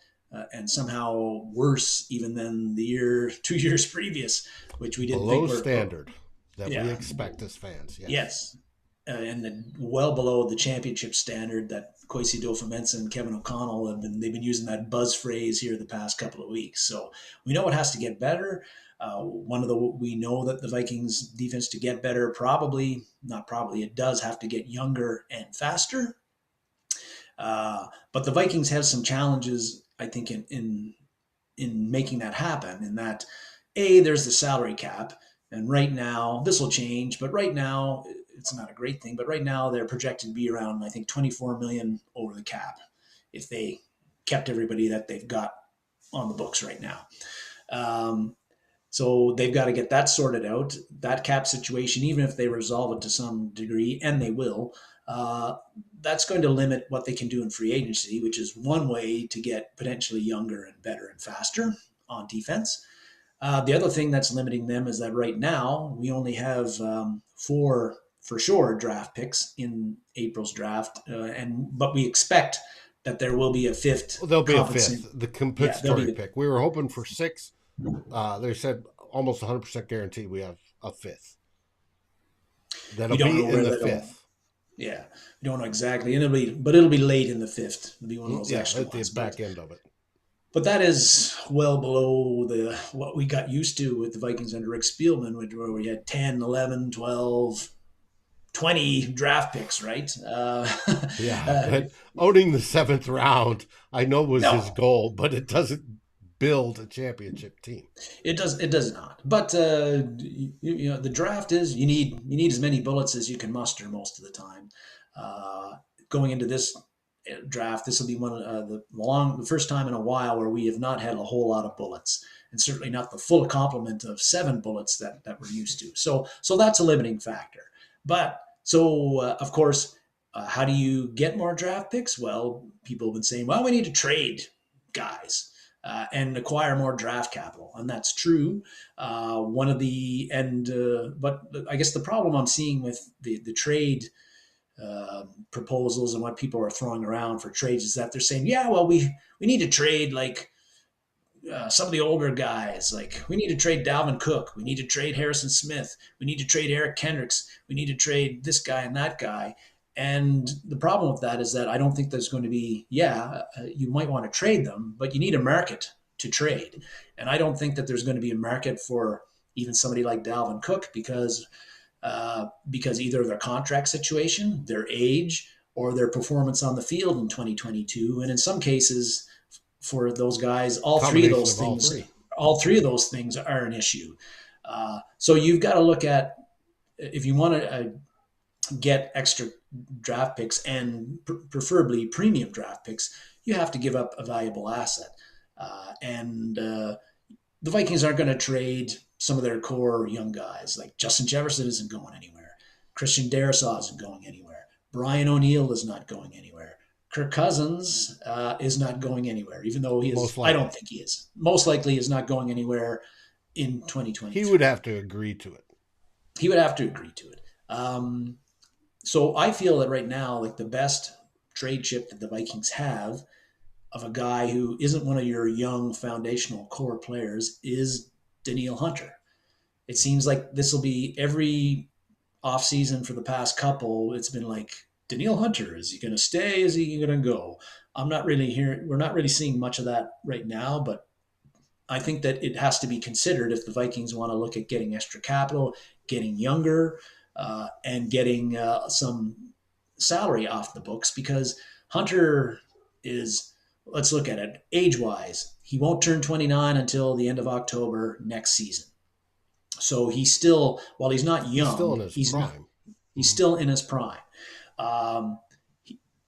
And somehow worse even than the 2 years previous, which we didn't think were below standard that we expect as fans. Yes. And well below the championship standard that Kwesi Adofo-Mensah and Kevin O'Connell they've been using that buzz phrase here the past couple of weeks. So we know it has to get better. We know that the Vikings defense to get better, it does have to get younger and faster. But the Vikings have some challenges, I think, in making that happen. In that, there's the salary cap, and right now this will change. But right now, it's not a great thing. But right now, they're projected to be around, I think, $24 million over the cap if they kept everybody that they've got on the books right now. So they've got to get that sorted out. That cap situation, even if they resolve it to some degree, and they will. That's going to limit what they can do in free agency, which is one way to get potentially younger and better and faster on defense. The other thing that's limiting them is that right now we only have 4 for sure draft picks in April's draft, but we expect that there will be a 5th. Well, there'll be a 5th, the compensatory pick. We were hoping for 6. They said almost 100% guarantee we have a 5th. That'll be in the 5th. Yeah, we don't know exactly, and it'll be late in the 5th. It'll be one of those extra ones. At the back end of it. But that is well below what we got used to with the Vikings under Rick Spielman, where we had 10, 11, 12, 20 draft picks, right? But owning the 7th round, I know was his goal, but it doesn't build a championship team. It does not. But the draft is you need as many bullets as you can muster most of the time. Going into this draft, this will be one of the first time in a while where we have not had a whole lot of bullets, and certainly not the full complement of 7 bullets that we're used to. So that's a limiting factor. But of course, how do you get more draft picks? Well, people have been saying, well, we need to trade guys. And acquire more draft capital, and that's true. But I guess the problem I'm seeing with the trade proposals and what people are throwing around for trades is that they're saying, we need to trade some of the older guys. Like we need to trade Dalvin Cook, we need to trade Harrison Smith, we need to trade Eric Kendricks, we need to trade this guy and that guy. And the problem with that is that I don't think there's going to be, you might want to trade them, but you need a market to trade. And I don't think that there's going to be a market for even somebody like Dalvin Cook because either their contract situation, their age, or their performance on the field in 2022. And in some cases, for those guys, all three of those things are an issue. So you've got to look at, if you want to get extra draft picks and preferably premium draft picks, you have to give up a valuable asset. And the Vikings aren't going to trade some of their core young guys. Like Justin Jefferson isn't going anywhere. Christian Darrisaw isn't going anywhere. Brian O'Neill is not going anywhere. Kirk Cousins is not going anywhere, even though he is. Most I likely. don't think he is. Most likely is not going anywhere in He would 2023. have to agree to it. He would have to agree to it. So I feel that right now, like the best trade chip that the Vikings have of a guy who isn't one of your young foundational core players is Danielle Hunter. It seems like this will be every offseason for the past couple. It's been like, Danielle Hunter, is he going to stay? Is he going to go? I'm not really hearing, we're not really seeing much of that right now, but I think that it has to be considered if the Vikings want to look at getting extra capital, getting younger, and getting some salary off the books because Hunter is, let's look at it, age wise, he won't turn 29 until the end of October next season. So he's still, while he's not He's still in young, his prime. he's still in his prime. Um,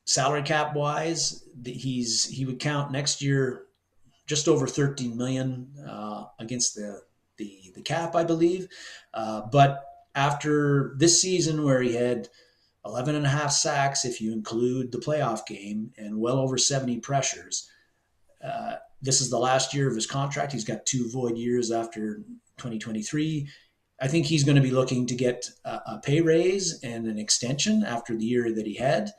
Salary cap wise, he would count next year just over 13 million against the cap, I believe. But after this season, where he had 11 and a half sacks, if you include the playoff game, and well over 70 pressures, this is the last year of his contract. He's got 2 void years after 2023. I think he's going to be looking to get a pay raise and an extension after the year that he had.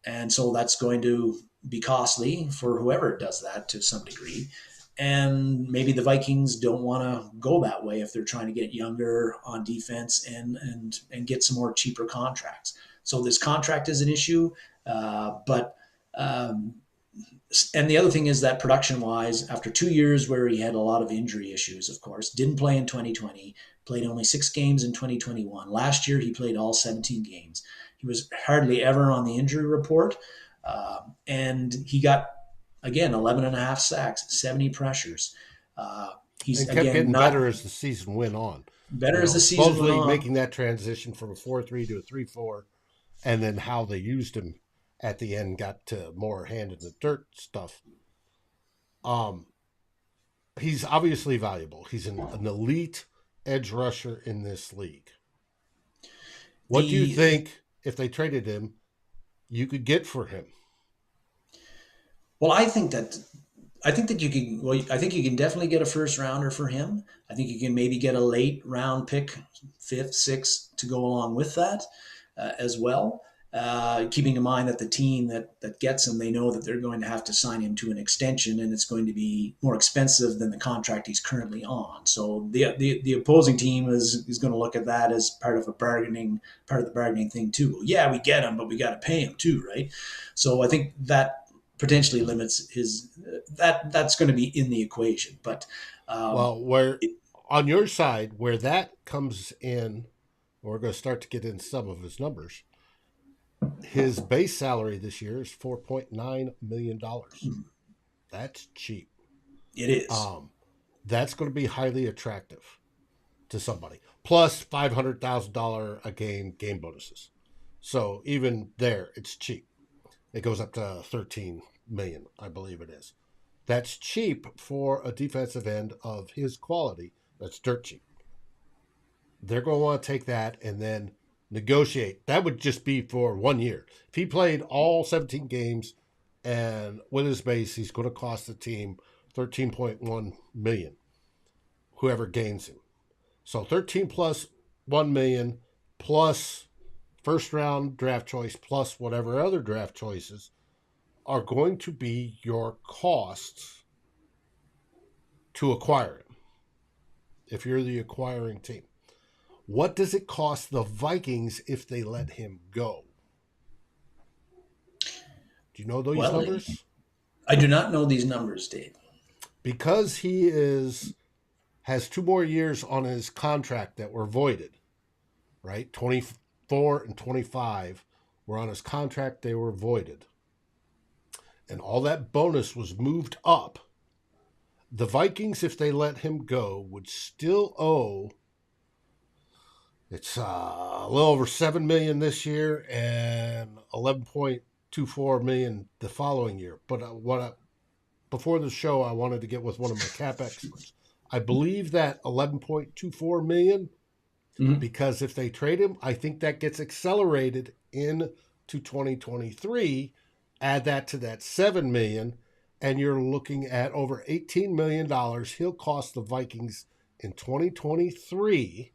And so that's going to be costly for whoever does that to some degree. And maybe the Vikings don't want to go that way if they're trying to get younger on defense and get some more cheaper contracts. So this contract is an issue, but and the other thing is that production wise, after 2 years where he had a lot of injury issues, of course, didn't play in 2020, played only 6 games in 2021. Last year, he played all 17 games. He was hardly ever on the injury report. And he got, again, 11 and a half sacks, 70 pressures. He's, And kept again, getting not better as the season went on. better as the season went Supposedly on. making that transition from a 4-3 to a 3-4, and then how they used him at the end got to more hand in the dirt stuff. He's obviously valuable. He's an elite edge rusher in this league. What do you The think if they traded him, you could get for him? Well, I think that you can. Well, I think you can definitely get a first rounder for him. I think you can maybe get a late round pick, fifth, sixth, to go along with that as well. Keeping in mind that the team that gets him, they know that they're going to have to sign him to an extension, and it's going to be more expensive than the contract he's currently on. So the opposing team is going to look at that as part of the bargaining thing too. Well, yeah, we get him, but we got to pay him too, right? So I think that potentially limits his that's going to be in the equation. But Well, where on your side, where that comes in, we're going to start to get into some of his numbers. His base salary this year is $4.9 million. That's cheap. it is. That's going to be highly attractive to somebody. Plus $500,000 a game bonuses. So even there, it's cheap. It goes up to 13 million, I believe it is. That's cheap for a defensive end of his quality. That's dirt cheap. They're going to want to take that and then negotiate. That would just be for 1 year. If he played all 17 games and with his base, he's going to cost the team 13.1 million. Whoever gains him. So 13 plus 1 million plus first round draft choice plus whatever other draft choices are going to be your costs to acquire him if you're the acquiring team. What does it cost the Vikings if they let him go? Do you know those Well, numbers? I do not know these numbers, Dave. Because he has 2 more years on his contract that were voided, right? 24 and 25 were on his contract, they were voided. And all that bonus was moved up. The Vikings, if they let him go, would still owe, it's a little over $7 million this year and $11.24 million the following year. But before the show, I wanted to get with one of my cap experts. I believe that 11.24 million, Mhm. because if they trade him, I think that gets accelerated into 2023. Add that to that 7 million, and you're looking at over $18 million he'll cost the Vikings in 2023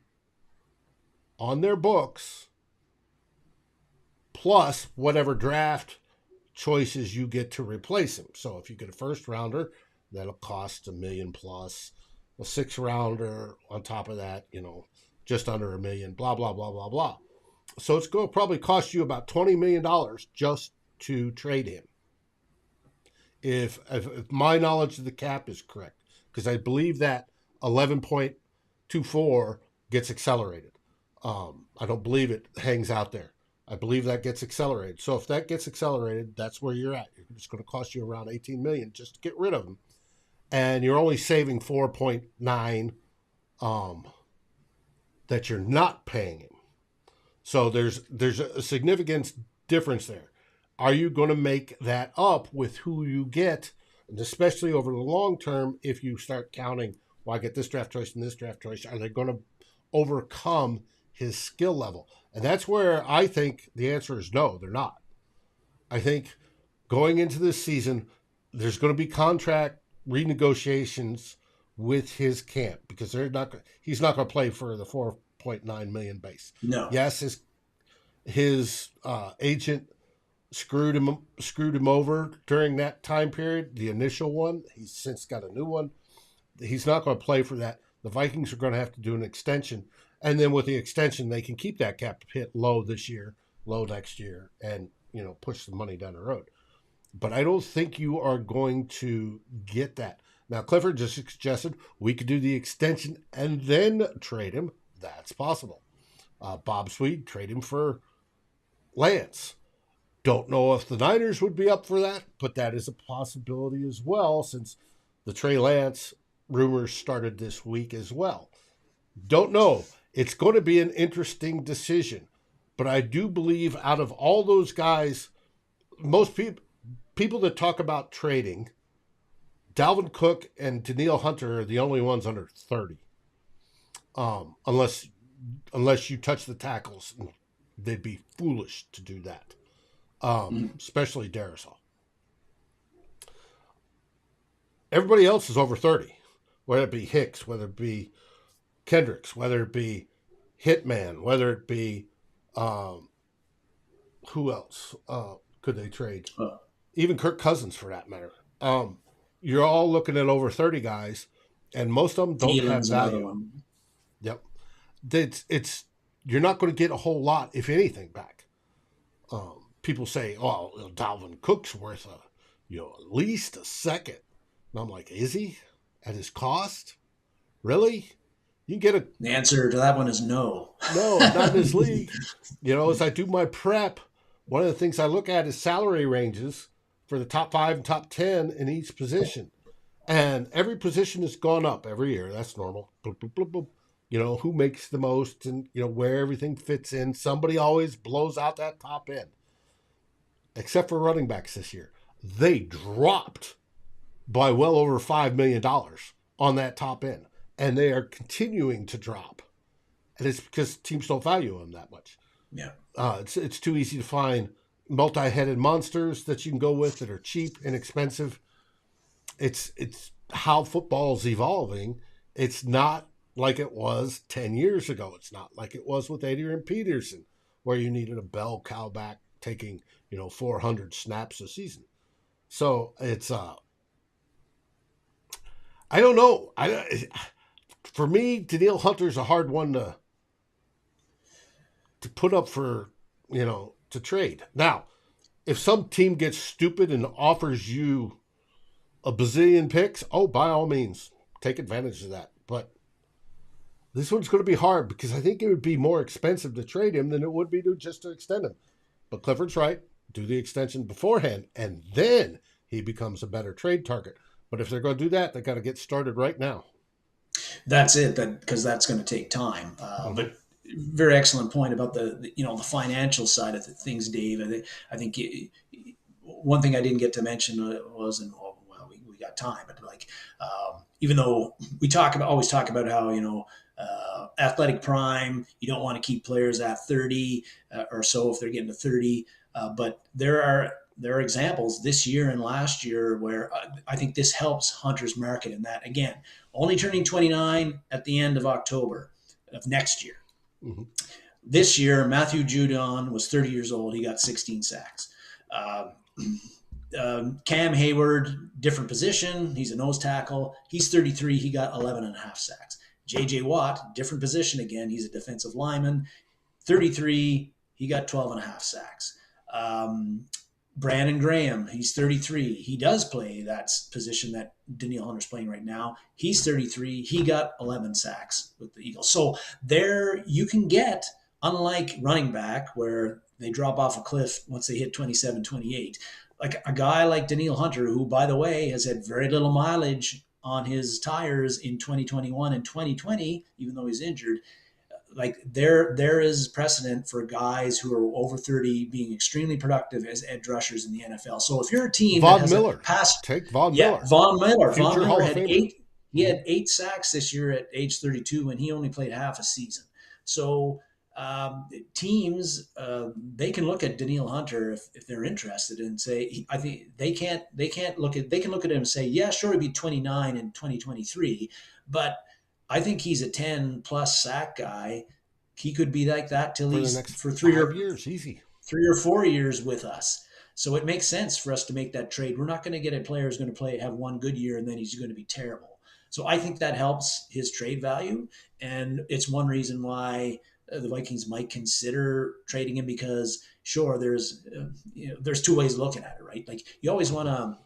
on their books, plus whatever draft choices you get to replace him. So if you get a first rounder, that'll cost a million plus. A sixth rounder on top of that, just under a million, blah, blah, blah, blah, blah. So it's going to probably cost you about $20 million just to trade him. If my knowledge of the cap is correct, because I believe that 11.24 gets accelerated. I don't believe it hangs out there. I believe that gets accelerated. So if that gets accelerated, that's where you're at. It's going to cost you around 18 million just to get rid of him, and you're only saving 4.9 that you're not paying him. So there's a significant difference there. Are you going to make that up with who you get, and especially over the long term? If you start counting, well, I get this draft choice and this draft choice, are they going to overcome his skill level? And that's where I think the answer is no, they're not. I think going into this season, there's going to be contract renegotiations with his camp, because he's not going to play for the 4.9 million base. No. Yes, his agent screwed him over during that time period, the initial one. He's since got a new one. He's not going to play for that. The Vikings are going to have to do an extension, and then with the extension, they can keep that cap hit low this year, low next year, and push the money down the road. But I don't think you are going to get that. Now, Clifford just suggested we could do the extension and then trade him. That's possible. Bob Swede, trade him for Lance. Don't know if the Niners would be up for that, but that is a possibility as well, since the Trey Lance rumors started this week as well. Don't know. It's going to be an interesting decision. But I do believe out of all those guys, most people that talk about trading, Dalvin Cook and Danielle Hunter are the only ones under 30. Unless you touch the tackles, they'd be foolish to do that. Especially Darren. Everybody else is over 30, whether it be Hicks, whether it be Kendricks, whether it be Hitman, whether it be who else could they trade? Even Kirk Cousins, for that matter. You're all looking at over 30 guys, and most of them don't have value. Yep. It's you're not going to get a whole lot, if anything, back. People say, "Oh, Dalvin Cook's worth at least a second," and I'm like, "Is he at his cost? Really? You can get The answer to that one is no. No, not in this league." As I do my prep, one of the things I look at is salary ranges for the top 5 and top 10 in each position, and every position has gone up every year. That's normal. Boop, boop, boop, boop. Who makes the most, and where everything fits in. Somebody always blows out that top end. Except for running backs this year. They dropped by well over $5 million on that top end. And they are continuing to drop. And it's because teams don't value them that much. Yeah. It's too easy to find multi-headed monsters that you can go with that are cheap and expensive. It's how football's evolving. It's not like it was 10 years ago. It's not like it was with Adrian Peterson, where you needed a bell cow back taking 400 snaps a season. So it's I don't know. For me, Danielle Hunter's a hard one to put up for to trade. Now, if some team gets stupid and offers you a bazillion picks, by all means, take advantage of that. But this one's going to be hard, because I think it would be more expensive to trade him than it would be to extend him. But Clifford's right. Do the extension beforehand, and then he becomes a better trade target. But if they're going to do that, they got to get started right now. That's it, because that's going to take time. But very excellent point about the financial side of things, Dave. I think one thing I didn't get to mention was, and we we got time. But like, even though we always talk about how, athletic prime, you don't want to keep players at 30 or so if they're getting to 30. But there are examples this year and last year where I think this helps Hunter's market in that, again, only turning 29 at the end of October of next year. Mm-hmm. This year, Matthew Judon was 30 years old. He got 16 sacks. Cam Hayward, different position. He's a nose tackle. He's 33. He got 11 and a half sacks. J.J. Watt, different position again. He's a defensive lineman. 33. He got 12 and a half sacks. Brandon Graham, he's 33. He does play that position that Danielle Hunter's playing right now. He's 33. He got 11 sacks with the Eagles. So there you can get, unlike running back where they drop off a cliff once they hit 27, 28, like a guy like Danielle Hunter, who, by the way, has had very little mileage on his tires in 2021 and 2020, even though he's injured. Like there is precedent for guys who are over 30 being extremely productive as edge rushers in the NFL. So if you're a team Von that has Miller, take Von Miller. Von Miller. Future Von Miller had Famer. He had 8 sacks this year at age 32 when he only played half a season. So teams they can look at Danielle Hunter if they're interested and say, I think they can look at him and say, yeah, sure, he'd be 29 in 2023, but I think he's a 10 plus sack guy. He could be like that till he's for 3 years, easy. 3 or 4 years with us. So it makes sense for us to make that trade. We're not going to get a player who's going to have one good year and then he's going to be terrible. So I think that helps his trade value. And it's one reason why the Vikings might consider trading him, because sure, there's 2 ways of looking at it, right? Like you always want to,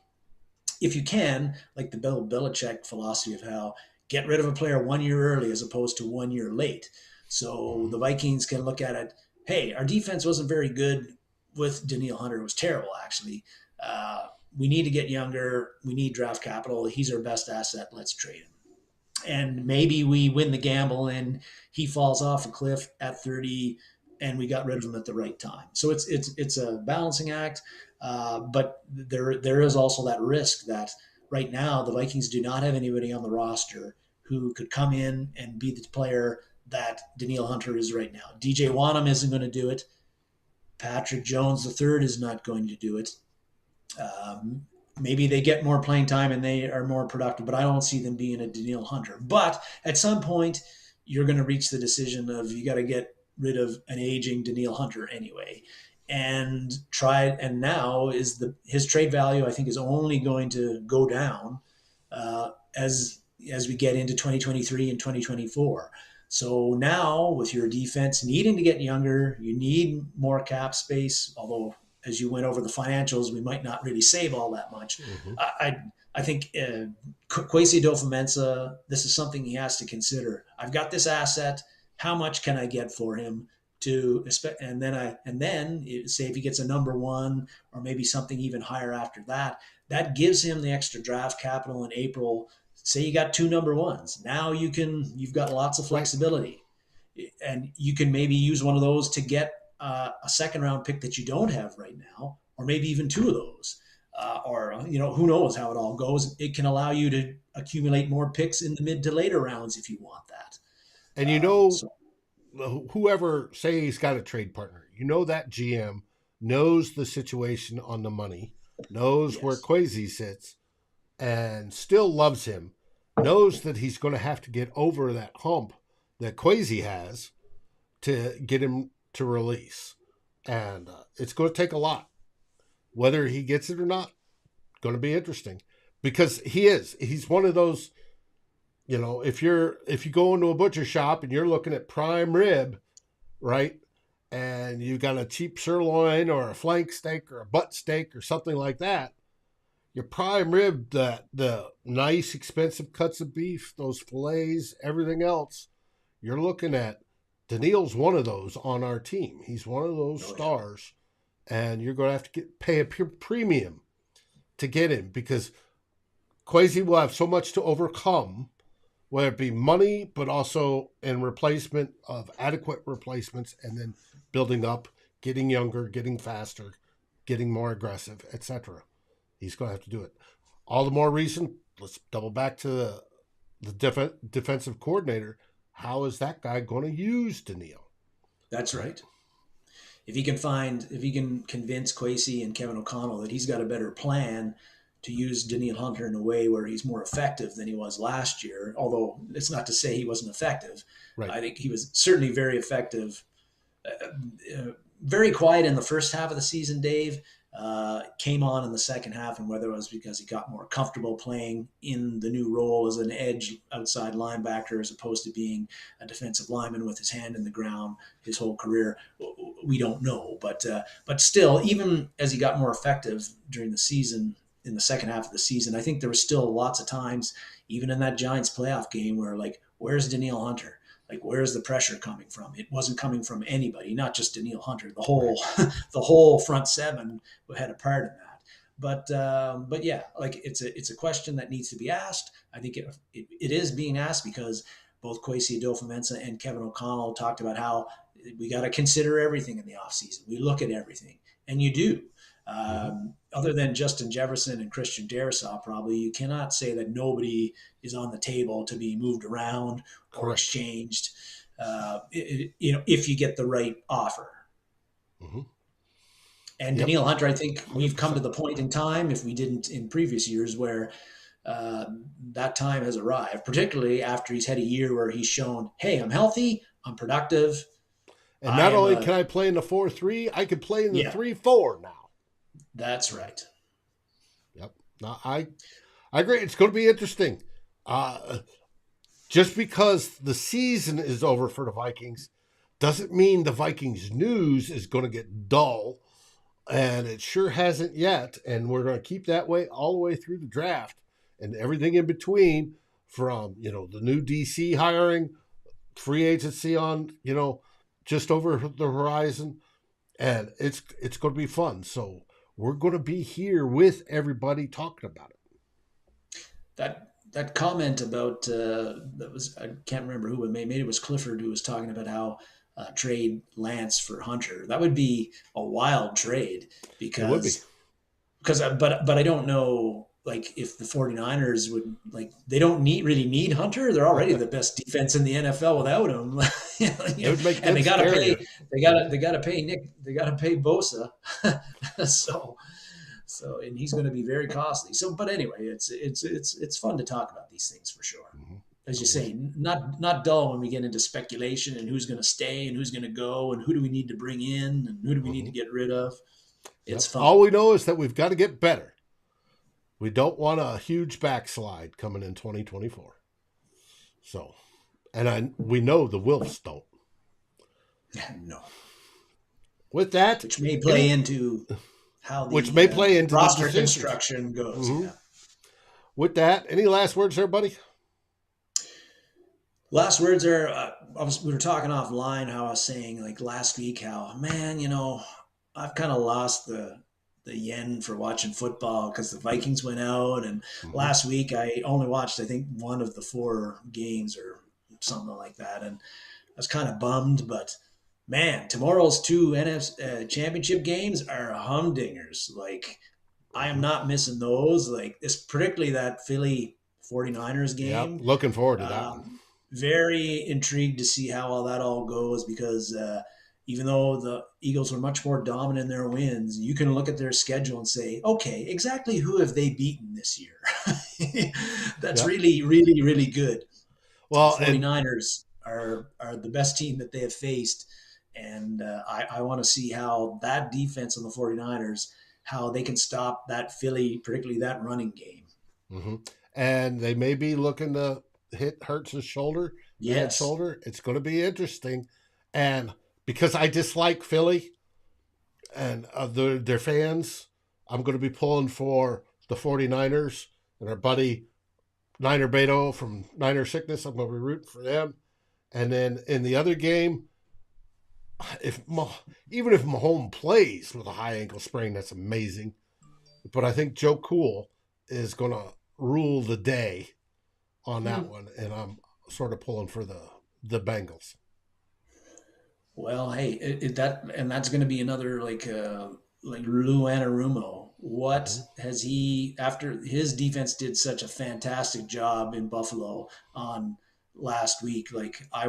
if you can, like the Bill Belichick philosophy of how get rid of a player 1 year early as opposed to 1 year late. So the Vikings can look at it. Hey, our defense wasn't very good with Danielle Hunter. It was terrible, actually. We need to get younger. We need draft capital. He's our best asset. Let's trade him. And maybe we win the gamble and he falls off a cliff at 30 and we got rid of him at the right time. So it's a balancing act. But there is also that risk that right now the Vikings do not have anybody on the roster who could come in and be the player that Danielle Hunter is right now. DJ Wanham isn't going to do it. Patrick Jones III is not going to do it. Maybe they get more playing time and they are more productive, but I don't see them being a Danielle Hunter. But at some point, you're going to reach the decision of you got to get rid of an aging Danielle Hunter anyway. And now his trade value, I think, is only going to go down as we get into 2023 and 2024. So now with your defense needing to get younger, you need more cap space, although as you went over the financials, we might not really save all that much. Mm-hmm. I think Kwesi Adofo-Mensah, this is something he has to consider. I've got this asset. How much can I get for him? And then say if he gets a number 1 or maybe something even higher after that, that gives him the extra draft capital in April. Say you got 2 number 1s. Now you've got lots of flexibility, and you can maybe use one of those to get a second round pick that you don't have right now, or maybe even 2 of those, or who knows how it all goes. It can allow you to accumulate more picks in the mid to later rounds if you want that. And whoever, say he's got a trade partner, that GM knows the situation on the money, knows where Kwesi sits, and still loves him, knows that he's going to have to get over that hump that Kwesi has to get him to release. And it's going to take a lot. Whether he gets it or not, going to be interesting. Because he's one of those, if you go into a butcher shop and you're looking at prime rib, right? And you got a cheap sirloin or a flank steak or a butt steak or something like that, your prime rib, the nice, expensive cuts of beef, those fillets, everything else, you're looking at. Danielle's one of those on our team. He's one of those stars, and you're going to have to pay a premium to get him, because Kwesi will have so much to overcome, whether it be money, but also in replacement of adequate replacements, and then building up, getting younger, getting faster, getting more aggressive, etc. He's going to have to do it. all the more reason, let's double back to the defensive coordinator. How is that guy going to use Daniil? That's right. If he can convince Kwesi and Kevin O'Connell that he's got a better plan to use Daniil Hunter in a way where he's more effective than he was last year, although it's not to say he wasn't effective. Right. I think he was certainly very effective. Very quiet in the first half of the season, Dave. Came on in the second half, and whether it was because he got more comfortable playing in the new role as an edge outside linebacker as opposed to being a defensive lineman with his hand in the ground his whole career, we don't know. But still, even as he got more effective during the season, in the second half of the season, I think there was still lots of times, even in that Giants playoff game, where like, where's Daniil Hunter? Like, where's the pressure coming from? It wasn't coming from anybody, not just Daniil Hunter. The whole front seven had a part in that. But yeah, like it's a question that needs to be asked. I think it is being asked because both Kwesi Adolfo-Mensah and Kevin O'Connell talked about how we got to consider everything in the offseason. We look at everything, and you do. Other than Justin Jefferson and Christian Darrisaw, probably you cannot say that nobody is on the table to be moved around or exchanged. If you get the right offer. And Daniil Hunter, I think we've come to the point in time, if we didn't in previous years, where that time has arrived, particularly after he's had a year where he's shown, hey, I'm healthy, I'm productive. And not only can I play in the 4-3, I can play in the 3-4 now. That's right. Yep. No, I agree. It's going to be interesting. Just because the season is over for the Vikings doesn't mean the Vikings news is going to get dull. And it sure hasn't yet. And we're going to keep that way all the way through the draft and everything in between, from, the new DC hiring, free agency on, just over the horizon. And it's going to be fun. So we're going to be here with everybody talking about it. That comment about that was, I can't remember who it maybe it was Clifford who was talking about how trade Lance for Hunter. That would be a wild trade because but I don't know, like, if the 49ers would, like, they don't really need Hunter. They're already the best defense in the NFL without him. And they gotta pay Bosa. So and he's going to be very costly. So, but anyway, it's fun to talk about these things for sure. As you say, not dull when we get into speculation and who's going to stay and who's going to go and who do we need to bring in and who do we need to get rid of. It's fun. All we know is that we've got to get better. We don't want a huge backslide coming in 2024. So, and we know the Wolves don't. No. With that, which may play into how the roster construction goes. Yeah. With that, any last words there, buddy? Last words are, we were talking offline how I was saying, like, last week how, man, I've kind of lost the yen for watching football because the Vikings went out. And last week I only watched, I think, one of the 4 games or something like that. And I was kind of bummed, but man, tomorrow's 2 NFC championship games are humdingers. Like, I am not missing those. Like, this, particularly that Philly 49ers game. Yep, looking forward to that one. Very intrigued to see how all that all goes because even though the Eagles were much more dominant in their wins, you can look at their schedule and say, okay, exactly who have they beaten this year? That's really, really, really good. Well, the 49ers are the best team that they have faced. And I want to see how that defense on the 49ers, how they can stop that Philly, particularly that running game. And they may be looking to hit Hurts' shoulder. Yes. Shoulder. It's going to be interesting. And because I dislike Philly and their fans, I'm going to be pulling for the 49ers and our buddy Niner Beto from Niner Sickness. I'm going to be rooting for them. And then in the other game, even if Mahomes plays with a high ankle sprain, that's amazing. But I think Joe Cool is going to rule the day on that one, and I'm sort of pulling for the Bengals. Well, hey, that's going to be another like Lou Anarumo what has he, after his defense did such a fantastic job in Buffalo on last week? Like I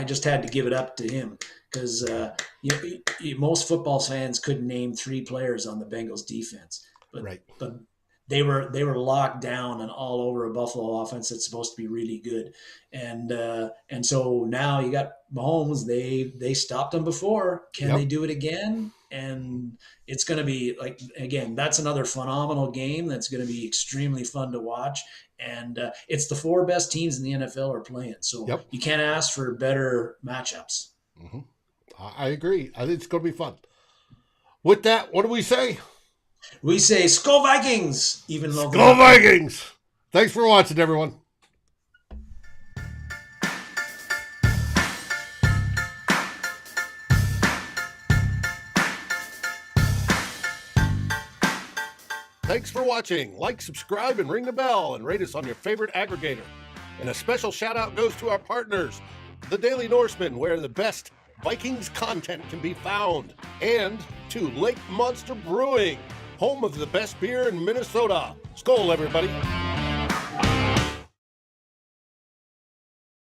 just had to give it up to him because most football fans couldn't name three players on the Bengals defense, but Right. but they were locked down and all over a Buffalo offense that's supposed to be really good, and so now you got Mahomes. They stopped him before. Can they Yep. do it again? And it's going to be like, again, that's another phenomenal game that's going to be extremely fun to watch. And it's the four best teams in the NFL are playing, so Yep. you can't ask for better matchups. Hmm. I agree. I think it's going to be fun. With that, what do we say? We say Skull Vikings, even though Go Vikings! Thanks for watching, everyone. Thanks for watching. Like, subscribe, and ring the bell, and rate us on your favorite aggregator. And a special shout out goes to our partners, the Daily Norseman, where the best Vikings content can be found, and to Lake Monster Brewing, home of the best beer in Minnesota. Skol, everybody.